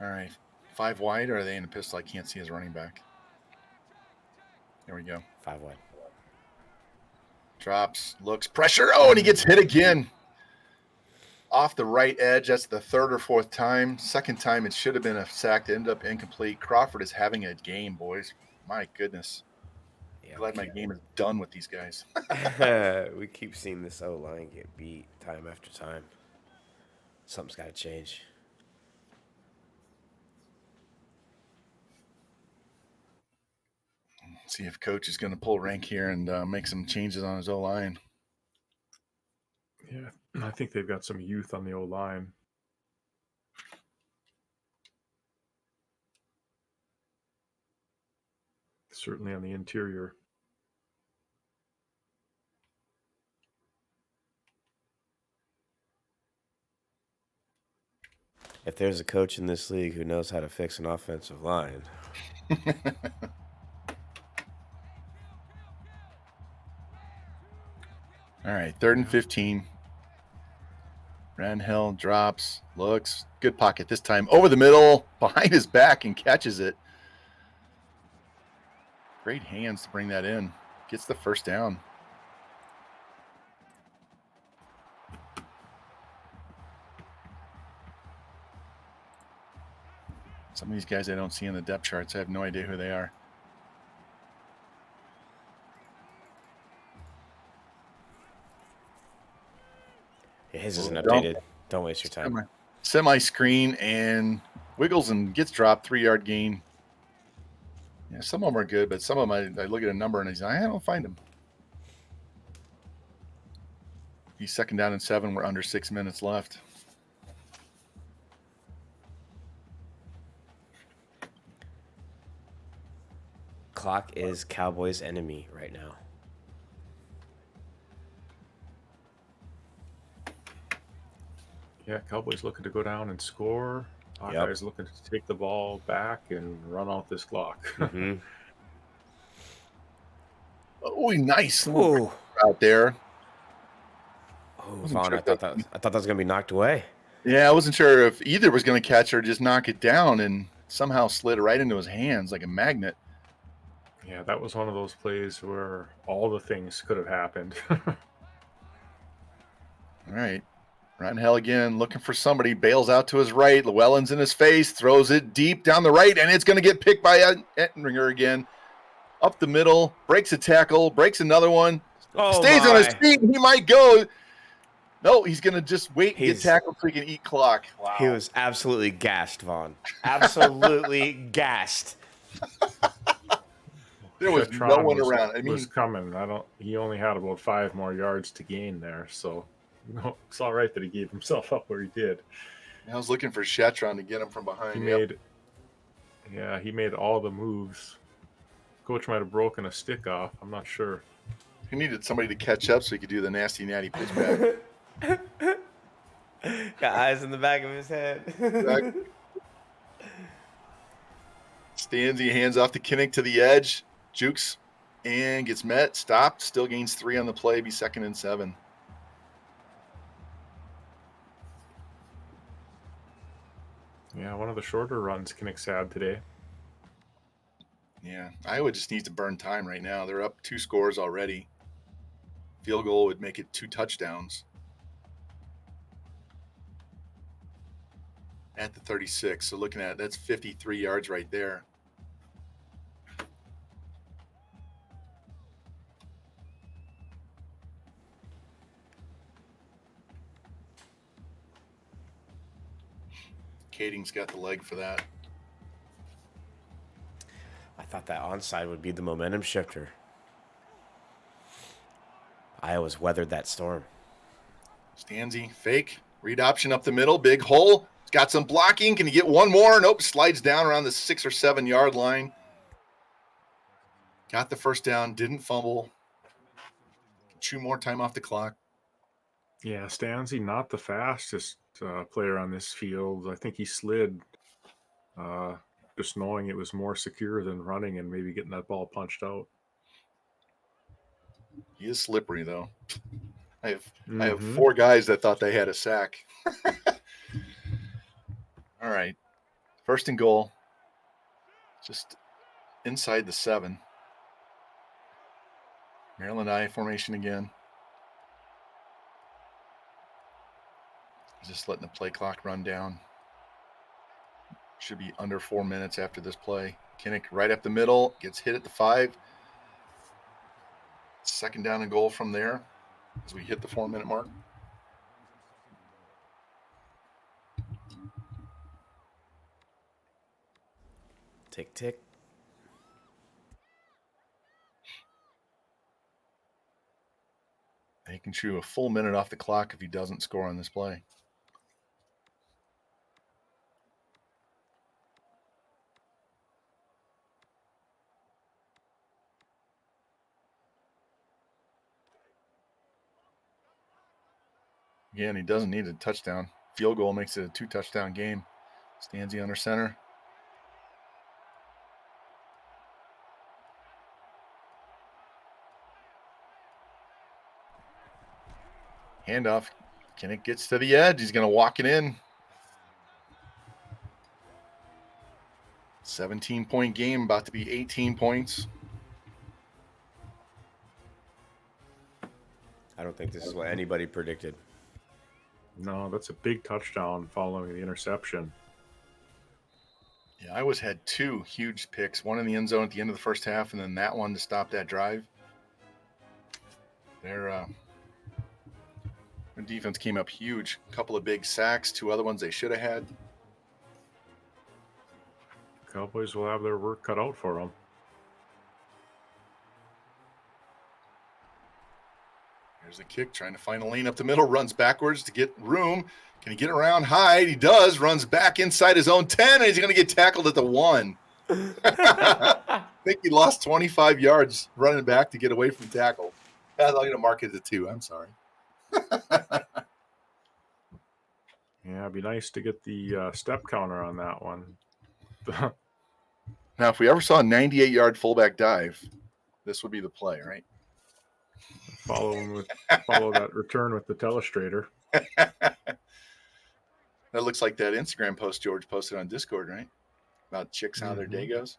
All right. 5 wide, or are they in a pistol? I can't see his running back. There we go. 5 wide. Drops, looks, pressure. Oh, and he gets hit again. Off the right edge. That's the 3rd or 4th time. 2nd time, it should have been a sack to end up incomplete. Crawford is having a game, boys. My goodness. Yeah, Glad my game is done with these guys. we keep seeing this O-line get beat time after time. Something's got to change. See if coach is going to pull rank here and make some changes on his O-line. Yeah, I think they've got some youth on the O-line. Certainly on the interior. If there's a coach in this league who knows how to fix an offensive line. All right, 3rd and 15. Ranhill drops, looks, good pocket this time. Over the middle, behind his back, and catches it. Great hands to bring that in. Gets the first down. Some of these guys I don't see in the depth charts. I have no idea who they are. Yeah, his isn't Don't- updated. Don't waste your time. Semi screen and wiggles and gets dropped. 3-yard gain. Yeah, some of them are good, but some of them I look at a number and I don't find him. He's 2nd down and 7. We're under 6 minutes left. Clock is Cowboys' enemy right now. Yeah, Cowboys looking to go down and score. Yep. Hawkeyes looking to take the ball back and run out this clock. Hmm. Oh, nice Ooh. out there. Oh, Wasn't Vaughn, sure I thought that was gonna be knocked away. Yeah, I wasn't sure if either was going to catch or just knock it down, and somehow slid right into his hands like a magnet. Yeah, that was one of those plays where all the things could have happened. All right. Ryan Hell again, looking for somebody, bails out to his right. Llewellyn's in his face, throws it deep down the right, and it's going to get picked by Ettinger again. Up the middle, breaks a tackle, breaks another one, stays on his feet, and he might go. No, he's going to just wait and get tackled so he can eat clock. Wow. He was absolutely gassed, Vaughn. Absolutely gassed. There was no one around. I mean, was coming. He only had about 5 more yards to gain there, so it's all right that he gave himself up where he did. I was looking for Shetron to get him from behind. He made all the moves. Coach might have broken a stick off. I'm not sure. He needed somebody to catch up so he could do the nasty natty pitch back. Got eyes in the back of his head. Stanzi hands off to Kinnick to the edge. Jukes and gets met. Stopped. Still gains 3 on the play. Be 2nd and 7. Yeah, one of the shorter runs Kinnick's had today. Yeah, Iowa just needs to burn time right now. They're up 2 scores already. Field goal would make it 2 touchdowns. At the 36. So looking at it, that's 53 yards right there. Kading's got the leg for that. I thought that onside would be the momentum shifter. Iowa's weathered that storm. Stanzi, fake, read option up the middle, big hole. He's got some blocking. Can he get one more? Nope, slides down around the 6 or 7 yard line. Got the first down, didn't fumble. 2 more time off the clock. Yeah, Stanzi, not the fastest player on this field. I think he slid just knowing it was more secure than running and maybe getting that ball punched out. He is slippery, though. I have 4 guys that thought they had a sack. All right. 1st and goal. Just inside the 7. Maryland I formation again. Just letting the play clock run down. Should be under 4 minutes after this play. Kinnick right up the middle, gets hit at the 5. 2nd down and goal from there as we hit the 4-minute mark. Tick, tick. He can chew a full minute off the clock if he doesn't score on this play. Again, he doesn't need a touchdown. Field goal makes it a 2-touchdown game. Stanzi under center. Handoff. Kinnick gets to the edge. He's going to walk it in. 17-point game, about to be 18 points. I don't think this is what anybody predicted. No, that's a big touchdown following the interception. Yeah, Iowa's had 2 huge picks, one in the end zone at the end of the first half, and then that one to stop that drive. Their defense came up huge. A couple of big sacks, 2 other ones they should have had. Cowboys will have their work cut out for them. Here's the kick, trying to find a lane up the middle, runs backwards to get room. Can he get around Hyde? He does, runs back inside his own 10, and he's going to get tackled at the 1. I think he lost 25 yards running back to get away from tackle. I'm going to mark it as a 2. I'm sorry. Yeah, it'd be nice to get the step counter on that one. Now, if we ever saw a 98-yard fullback dive, this would be the play, right? Follow that return with the telestrator. That looks like that Instagram post George posted on Discord, right? About chicks, how their day goes.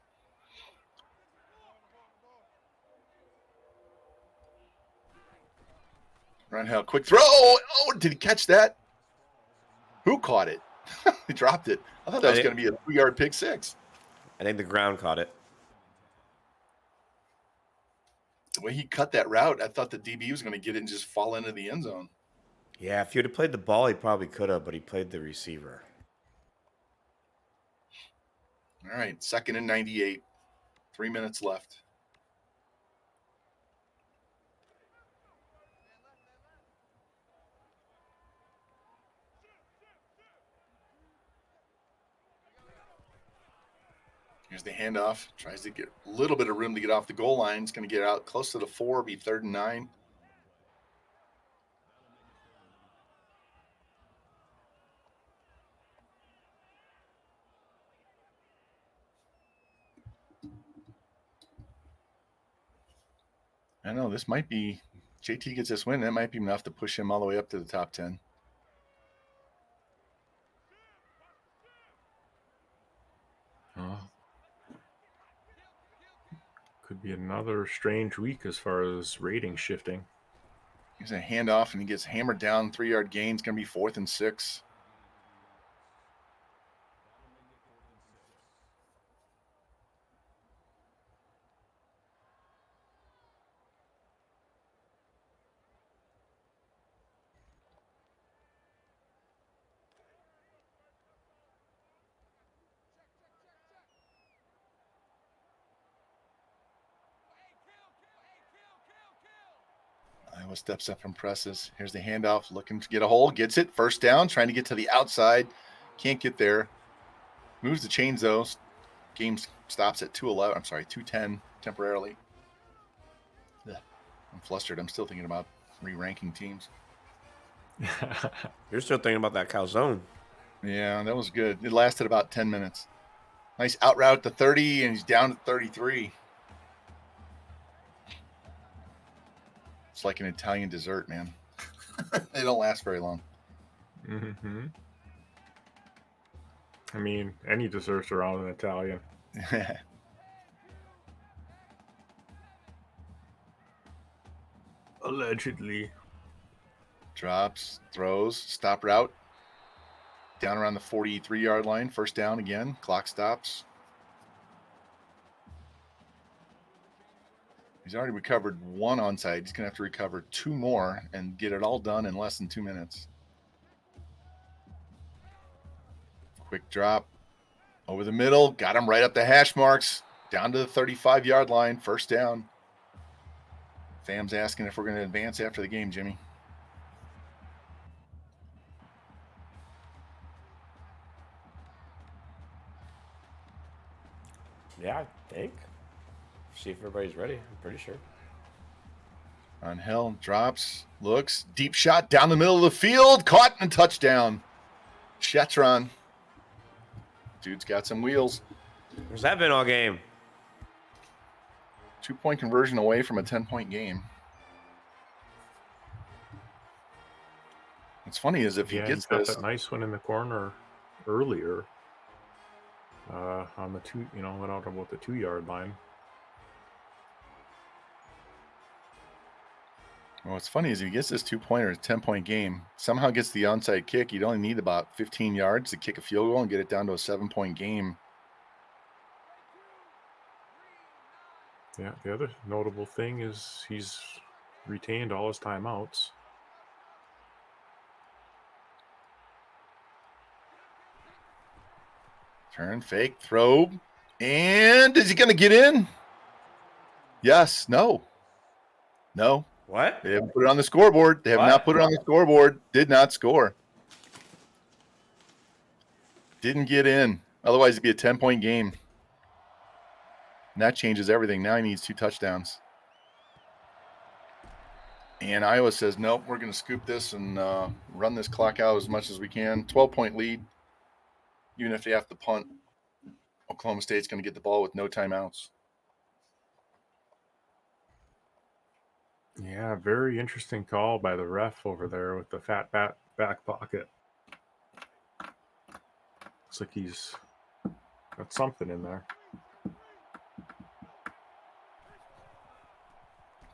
Run hell, quick throw. Oh, did he catch that? Who caught it? He dropped it. I thought that was going to be a 2-yard pick 6. I think the ground caught it. The way he cut that route, I thought the DB was going to get it and just fall into the end zone. Yeah, if he would have played the ball, he probably could have, but he played the receiver. All right, 2nd and 98. 3 minutes left. Here's the handoff. Tries to get a little bit of room to get off the goal line. He's going to get out close to the 4, be 3rd and 9. I know this might be, JT gets this win, that might be enough to push him all the way up to the top 10. Could be another strange week as far as rating shifting. Here's a handoff, and he gets hammered down. 3-yard gain. It's going to be 4th and 6. Iowa steps up and presses. Here's the handoff, looking to get a hole. Gets it. 1st down, trying to get to the outside. Can't get there. Moves the chains, though. Game stops at 2:11. I'm sorry, 2:10 temporarily. Ugh. I'm flustered. I'm still thinking about re-ranking teams. You're still thinking about that calzone. Yeah, that was good. It lasted about 10 minutes. Nice out route to 30, and he's down to 33. It's like an Italian dessert, man. They don't last very long. Mm-hmm. I mean, any desserts around an Italian. Allegedly. Drops, throws, stop route. Down around the 43-yard line. 1st down again. Clock stops. He's already recovered 1 onside. He's going to have to recover 2 more and get it all done in less than 2 minutes. Quick drop over the middle. Got him right up the hash marks. Down to the 35-yard line. 1st down. Fam's asking if we're going to advance after the game, Jimmy. Yeah, I think. See if everybody's ready. I'm pretty sure. On Hill, drops, looks, deep shot down the middle of the field, caught and touchdown. Shetron. Dude's got some wheels. Where's that been all game? 2-point conversion away from a 10-point game. What's funny is if he Yeah, gets got this, that nice one in the corner earlier. On the 2, went out about the 2-yard line. what's funny is if he gets this 2-pointer, a 10-point game, somehow gets the onside kick, you'd only need about 15 yards to kick a field goal and get it down to a 7-point game Yeah, the other notable thing is he's retained all his timeouts. Turn, fake, throw. And is he going to get in? Yes. No. No. What? They haven't put it on the scoreboard. They have What? not put it on the scoreboard. Did not score. Didn't get in. Otherwise, it'd be a 10-point game. And that changes everything. Now he needs 2 touchdowns. And Iowa says, nope, we're going to scoop this and run this clock out as much as we can. 12-point lead. Even if they have to punt, Oklahoma State's going to get the ball with no timeouts. Yeah, very interesting call by the ref over there with the fat back pocket. Looks like he's got something in there.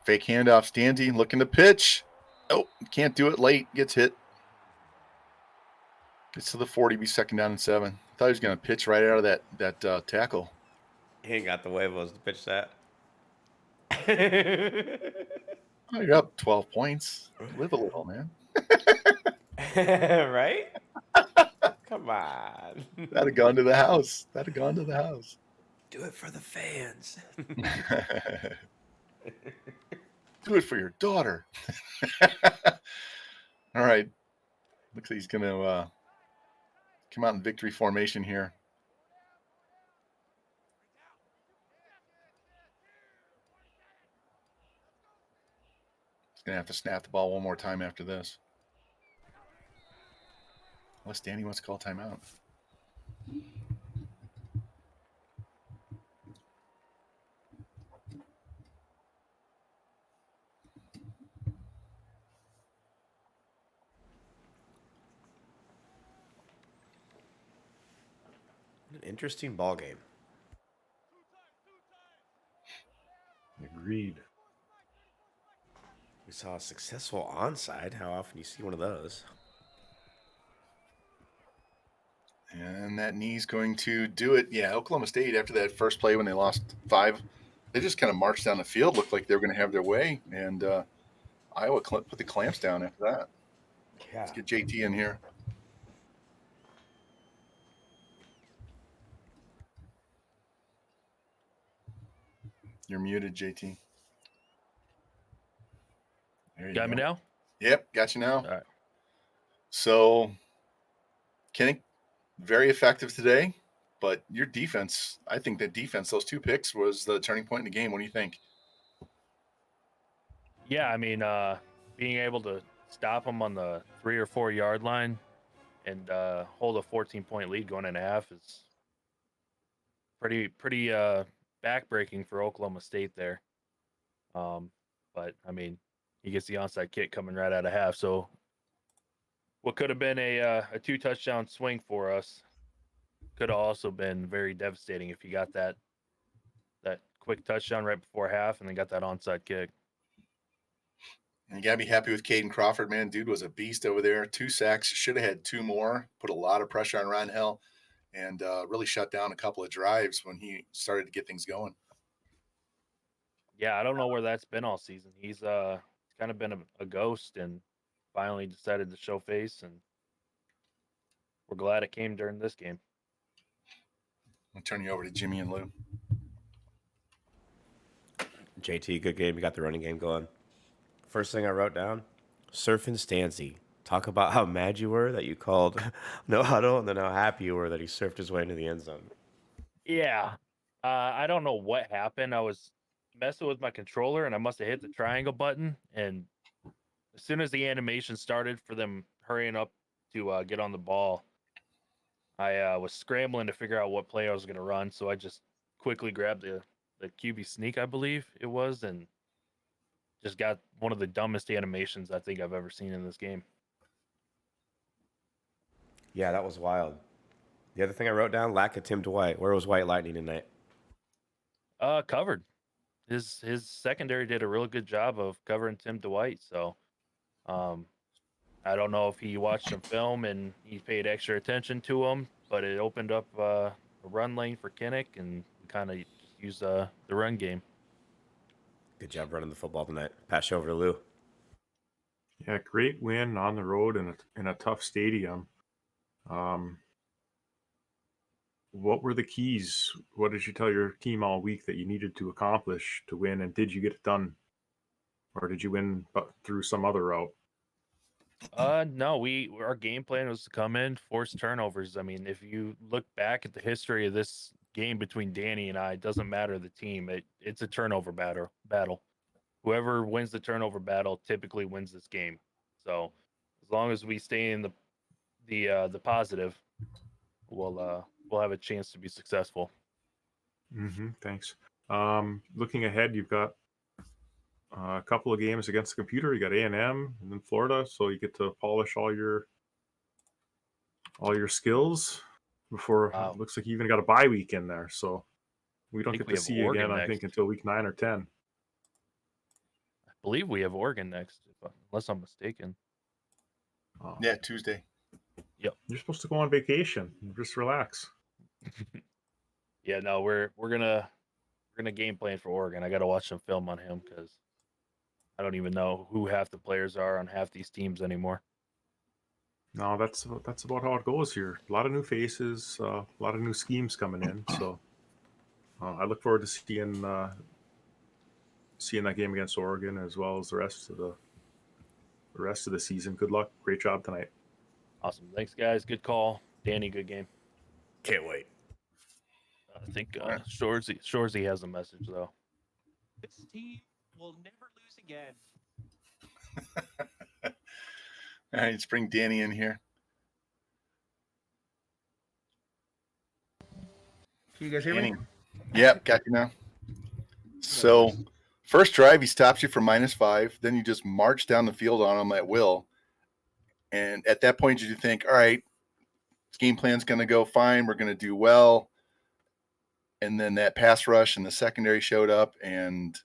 Fake handoff. Stanzi looking to pitch. Oh, can't do it late. Gets hit. Gets to the 40, be 2nd down and 7. I thought he was going to pitch right out of that tackle. He ain't got the huevos to pitch that. Oh, you're up 12 points. Live a little, man. Right? Come on. That'd have gone to the house. Do it for the fans. Do it for your daughter. All right. Looks like he's going to come out in victory formation here. He's going to have to snap the ball one more time after this. Unless Danny wants to call timeout. An interesting ball game. Agreed. We saw a successful onside. How often do you see one of those? And that knee's going to do it. Yeah, Oklahoma State, after that first play when they lost 5, they just kind of marched down the field, looked like they were going to have their way. And Iowa put the clamps down after that. Yeah. Let's get JT in here. You're muted, JT. There you Got me go. now? Yep, got you now. All right. So, Kenny, very effective today, but your defense, I think that defense, those 2 picks was the turning point in the game. What do you think? Yeah, I mean, being able to stop them on the 3 or 4 yard line and hold a 14-point lead going in a half is pretty backbreaking for Oklahoma State there. But I mean, he gets the onside kick coming right out of half. So what could have been a 2-touchdown swing for us could have also been very devastating if you got that quick touchdown right before half and then got that onside kick. And you got to be happy with Caden Crawford, man. Dude was a beast over there. 2 sacks, should have had 2 more, put a lot of pressure on Ryan Hill, and really shut down a couple of drives when he started to get things going. Yeah, I don't know where that's been all season. He's kind of been a ghost and finally decided to show face, and we're glad it came during this game. I'll turn you over to Jimmy and Lou. JT, good game. You got the running game going. First thing I wrote down, Surfing Stanzi. Talk about how mad you were that you called no huddle, and then how happy you were that he surfed his way into the end zone. Yeah, I don't know what happened. I was messing with my controller, and I must have hit the triangle button. And as soon as the animation started for them hurrying up to get on the ball, I was scrambling to figure out what play I was going to run. So I just quickly grabbed the QB sneak, I believe it was, and just got one of the dumbest animations I think I've ever seen in this game. Yeah, that was wild. The other thing I wrote down, lack of Tim Dwight. Where was White Lightning tonight? Covered. His secondary did a really good job of covering Tim Dwight. So, I don't know if he watched some film and he paid extra attention to him, but it opened up a run lane for Kinnick and kind of used the run game. Good job running the football tonight. Pass you over to Lou. Yeah, great win on the road in a tough stadium. What were the keys? What did you tell your team all week that you needed to accomplish to win, and did you get it done, or did you win through some other route? No, our game plan was to come in, force turnovers. I mean, if you look back at the history of this game between Danny and I, it doesn't matter the team. It's a turnover battle. Whoever wins the turnover battle typically wins this game. So as long as we stay in the positive, we'll have a chance to be successful. Thanks. Looking ahead, you've got a couple of games against the computer. You got A&M and then Florida, so you get to polish all your skills before. Wow. It looks like you even got a bye week in there, so we don't think get we to have see you Oregon again. I think next. until week 9 or 10. I believe we have Oregon next, unless I'm mistaken. Yeah, Tuesday. You're supposed to go on vacation. Just relax. Yeah, no, we're gonna game plan for Oregon. I got to watch some film on him because I don't even know who half the players are on half these teams anymore. No, that's about how it goes here. A lot of new faces, a lot of new schemes coming in. So I look forward to seeing that game against Oregon as well as the rest of the season. Good luck. Great job tonight. Awesome. Thanks, guys. Good call. Danny, good game. Can't wait. I think Shorzy has a message, though. This team will never lose again. All right, let's bring Danny in here. Can you guys hear Danny. me? Yep, got you now. So, first drive, he stops you for -5. Then you just march down the field on him at will. And at that point, did you think, all right, game plan's going to go fine. We're going to do well. And then that pass rush and the secondary showed up and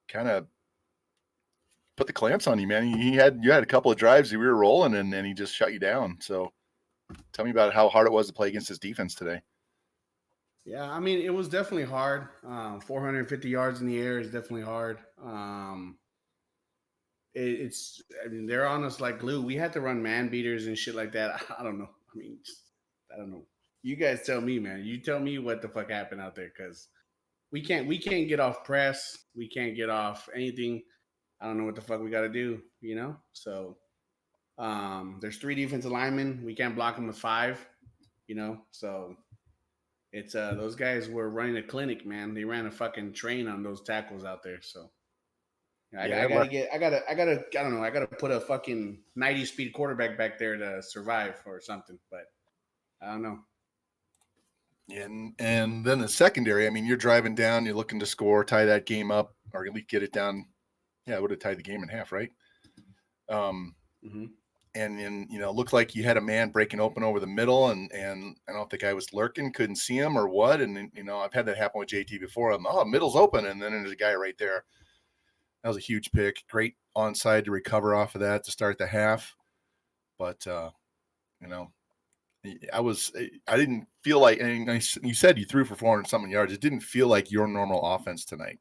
kind of put the clamps on you, man. You had a couple of drives, you were rolling, and then he just shut you down. So tell me about how hard it was to play against his defense today. Yeah, I mean, it was definitely hard. 450 yards in the air is definitely hard. I mean, they're on us like glue. We had to run man beaters and shit like that. I don't know. I mean, I don't know. You guys tell me, man. You tell me what the fuck happened out there, because we can't get off press. We can't get off anything. I don't know what the fuck we got to do, you know? So there's 3 defensive linemen. We can't block them with 5, you know? So it's those guys were running a clinic, man. They ran a fucking train on those tackles out there. So I gotta put a fucking 90 speed quarterback back there to survive or something. But I don't know. And then the secondary, I mean, you're driving down, you're looking to score, tie that game up, or at least get it down. Yeah, I would have tied the game in half, right? And then, it looked like you had a man breaking open over the middle, and I don't know if the guy was lurking, couldn't see him or what. And I've had that happen with JT before. Middle's open, and then there's a guy right there. That was a huge pick. Great onside to recover off of that to start the half. But I didn't feel like, and you said you threw for 400-something yards. It didn't feel like your normal offense tonight.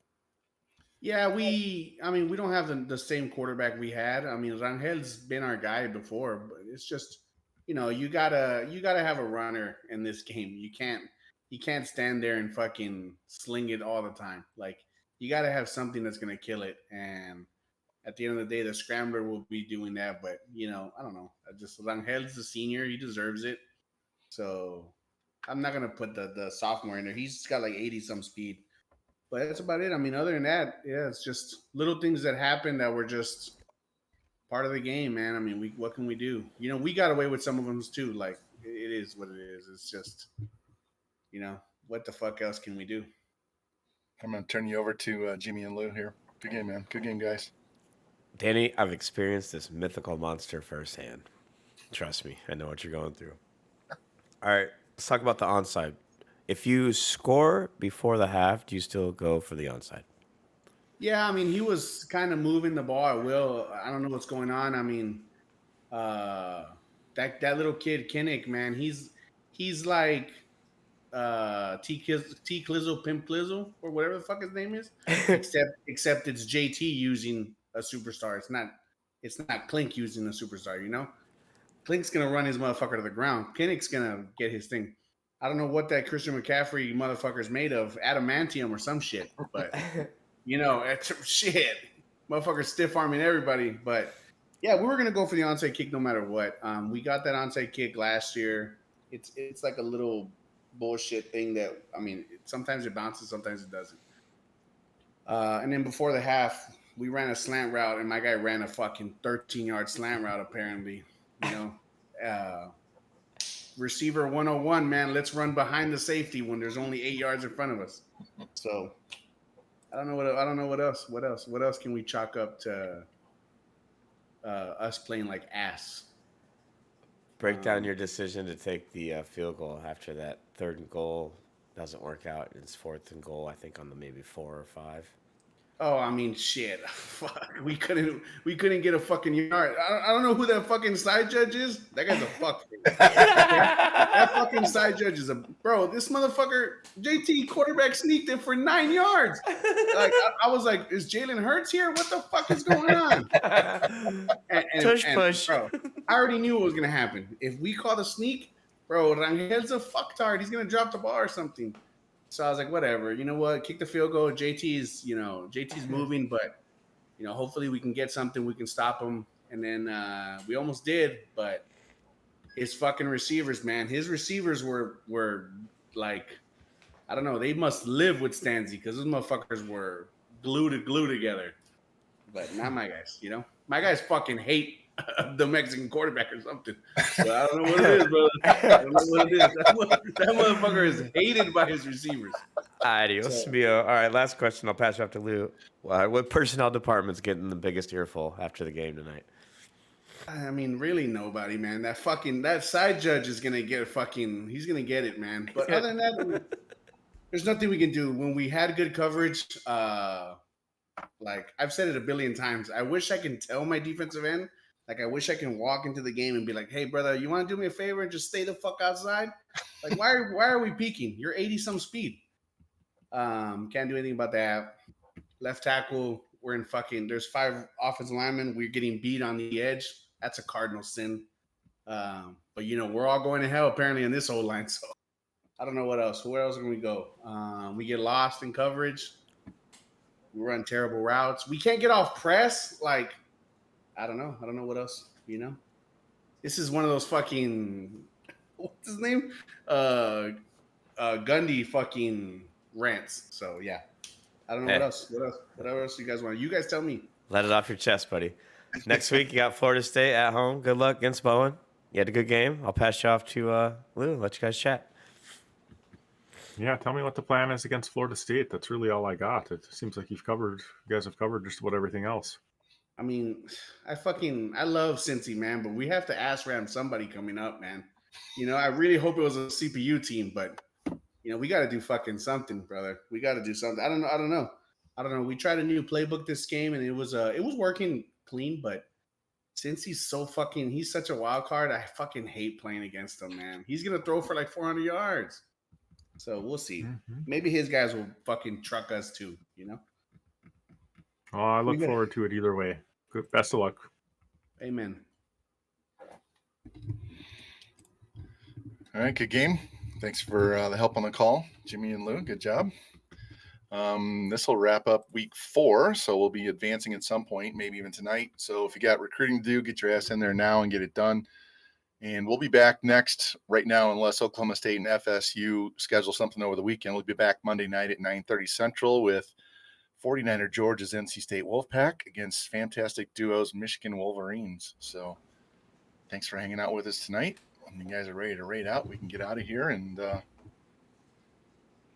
Yeah, we don't have the same quarterback we had. I mean, Rangel's been our guy before, but it's just, you gotta have a runner in this game. You can't stand there and fucking sling it all the time. Like, you gotta have something that's gonna kill it. And at the end of the day, the scrambler will be doing that. But I don't know. Rangel's the senior; he deserves it. So I'm not gonna put the sophomore in there. He's got like 80 some speed. But that's about it. I mean, other than that, yeah, it's just little things that happened that were just part of the game, man. I mean, what can we do? We got away with some of them too. Like, it is what it is. It's just, what the fuck else can we do? I'm going to turn you over to Jimmy and Lou here. Good game, man. Good game, guys. Danny, I've experienced this mythical monster firsthand. Trust me, I know what you're going through. All right, let's talk about the onside. If you score before the half, do you still go for the onside? Yeah, I mean, he was kind of moving the ball at will. I don't know what's going on. I mean, that little kid, Kinnick, man, he's like T Clizzle Pimp Clizzle or whatever the fuck his name is. Except it's JT using a superstar. It's not Clink using a superstar. You know, Clink's gonna run his motherfucker to the ground. Kinnick's gonna get his thing. I don't know what that Christian McCaffrey motherfucker's made of, adamantium or some shit. But you know, it's shit. Motherfucker stiff arming everybody. But yeah, we were gonna go for the onside kick no matter what. We got that onside kick last year. It's like a little bullshit thing that, I mean, sometimes it bounces, sometimes it doesn't. And then before the half, we ran a slant route, and my guy ran a fucking 13-yard slant route. Apparently, you know, receiver 101, man. Let's run behind the safety when there's only 8 yards in front of us. So I don't know what else. What else can we chalk up to us playing like ass? Break down your decision to take the field goal after that 3rd and goal doesn't work out. It's 4th and goal, I think, on the maybe 4 or 5. Oh, I mean, shit. Fuck. We couldn't get a fucking yard. I don't know who that fucking side judge is. That guy's a fuck. That fucking side judge is a bro. This motherfucker, JT quarterback sneaked it for 9 yards. Like I was like, is Jalen Hurts here? What the fuck is going on? Tush push. Bro, I already knew what was gonna happen. If we call the sneak, bro, Rangel's a fucktard. He's gonna drop the ball or something. So I was like, whatever. You know what? Kick the field goal. JT's moving, but you know, hopefully we can get something. We can stop him. And then we almost did, but his fucking receivers, man. His receivers were like, I don't know. They must live with Stanzi because those motherfuckers were glue together. But not my guys. You know, my guys fucking hate the Mexican quarterback or something. But I don't know what it is, brother. I don't know what it is. That motherfucker is hated by his receivers. Adios, mio. All right, last question. I'll pass you off to Lou. What personnel department's getting the biggest earful after the game tonight? I mean, really nobody, man. That side judge is gonna get he's gonna get it, man. But other than that, there's nothing we can do. When we had good coverage, like I've said it a billion times, I wish I can tell my defensive end. Like, I wish I can walk into the game and be like, hey, brother, you want to do me a favor and just stay the fuck outside? Like, why are we peaking? You're 80-some speed. Can't do anything about that. Left tackle, we're in fucking – there's 5 offensive linemen. We're getting beat on the edge. That's a cardinal sin. But, you know, we're all going to hell apparently in this whole line. So I don't know what else. Where else can we go? We get lost in coverage. We run terrible routes. We can't get off press. Like – I don't know what else, you know? This is one of those fucking, what's his name? Gundy fucking rants. So, yeah. I don't know what else. What else you guys want? You guys tell me. Let it off your chest, buddy. Next week, you got Florida State at home. Good luck against Bowen. You had a good game. I'll pass you off to Lou. Let you guys chat. Yeah, tell me what the plan is against Florida State. That's really all I got. It seems like you guys have covered just about everything else. I mean, I love Cincy, man, but we have to ass ram somebody coming up, man. You know, I really hope it was a CPU team, but you know, we got to do fucking something, brother. We got to do something. I don't know. We tried a new playbook this game, and it was working clean, but since he's such a wild card, I fucking hate playing against him, man. He's gonna throw for like 400 yards, so we'll see. Mm-hmm. Maybe his guys will fucking truck us too, you know. Oh, I look forward to it either way. Good, best of luck. Amen. All right, good game. Thanks for the help on the call, Jimmy and Lou. Good job. This will wrap up week 4, so we'll be advancing at some point, maybe even tonight. So if you got recruiting to do, get your ass in there now and get it done. And we'll be back next. Right now, unless Oklahoma State and FSU schedule something over the weekend, we'll be back Monday night at 9:30 Central with 49er Georgia's NC State Wolfpack against fantastic duos Michigan Wolverines. So thanks for hanging out with us tonight. When you guys are ready to raid out, we can get out of here and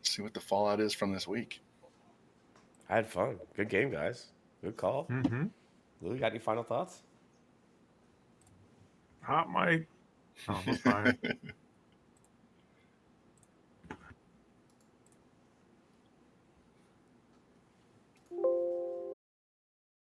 see what the fallout is from this week. I had fun. Good game, guys. Good call. Mm-hmm. Lou, you got any final thoughts? Not my. Oh, that's fine.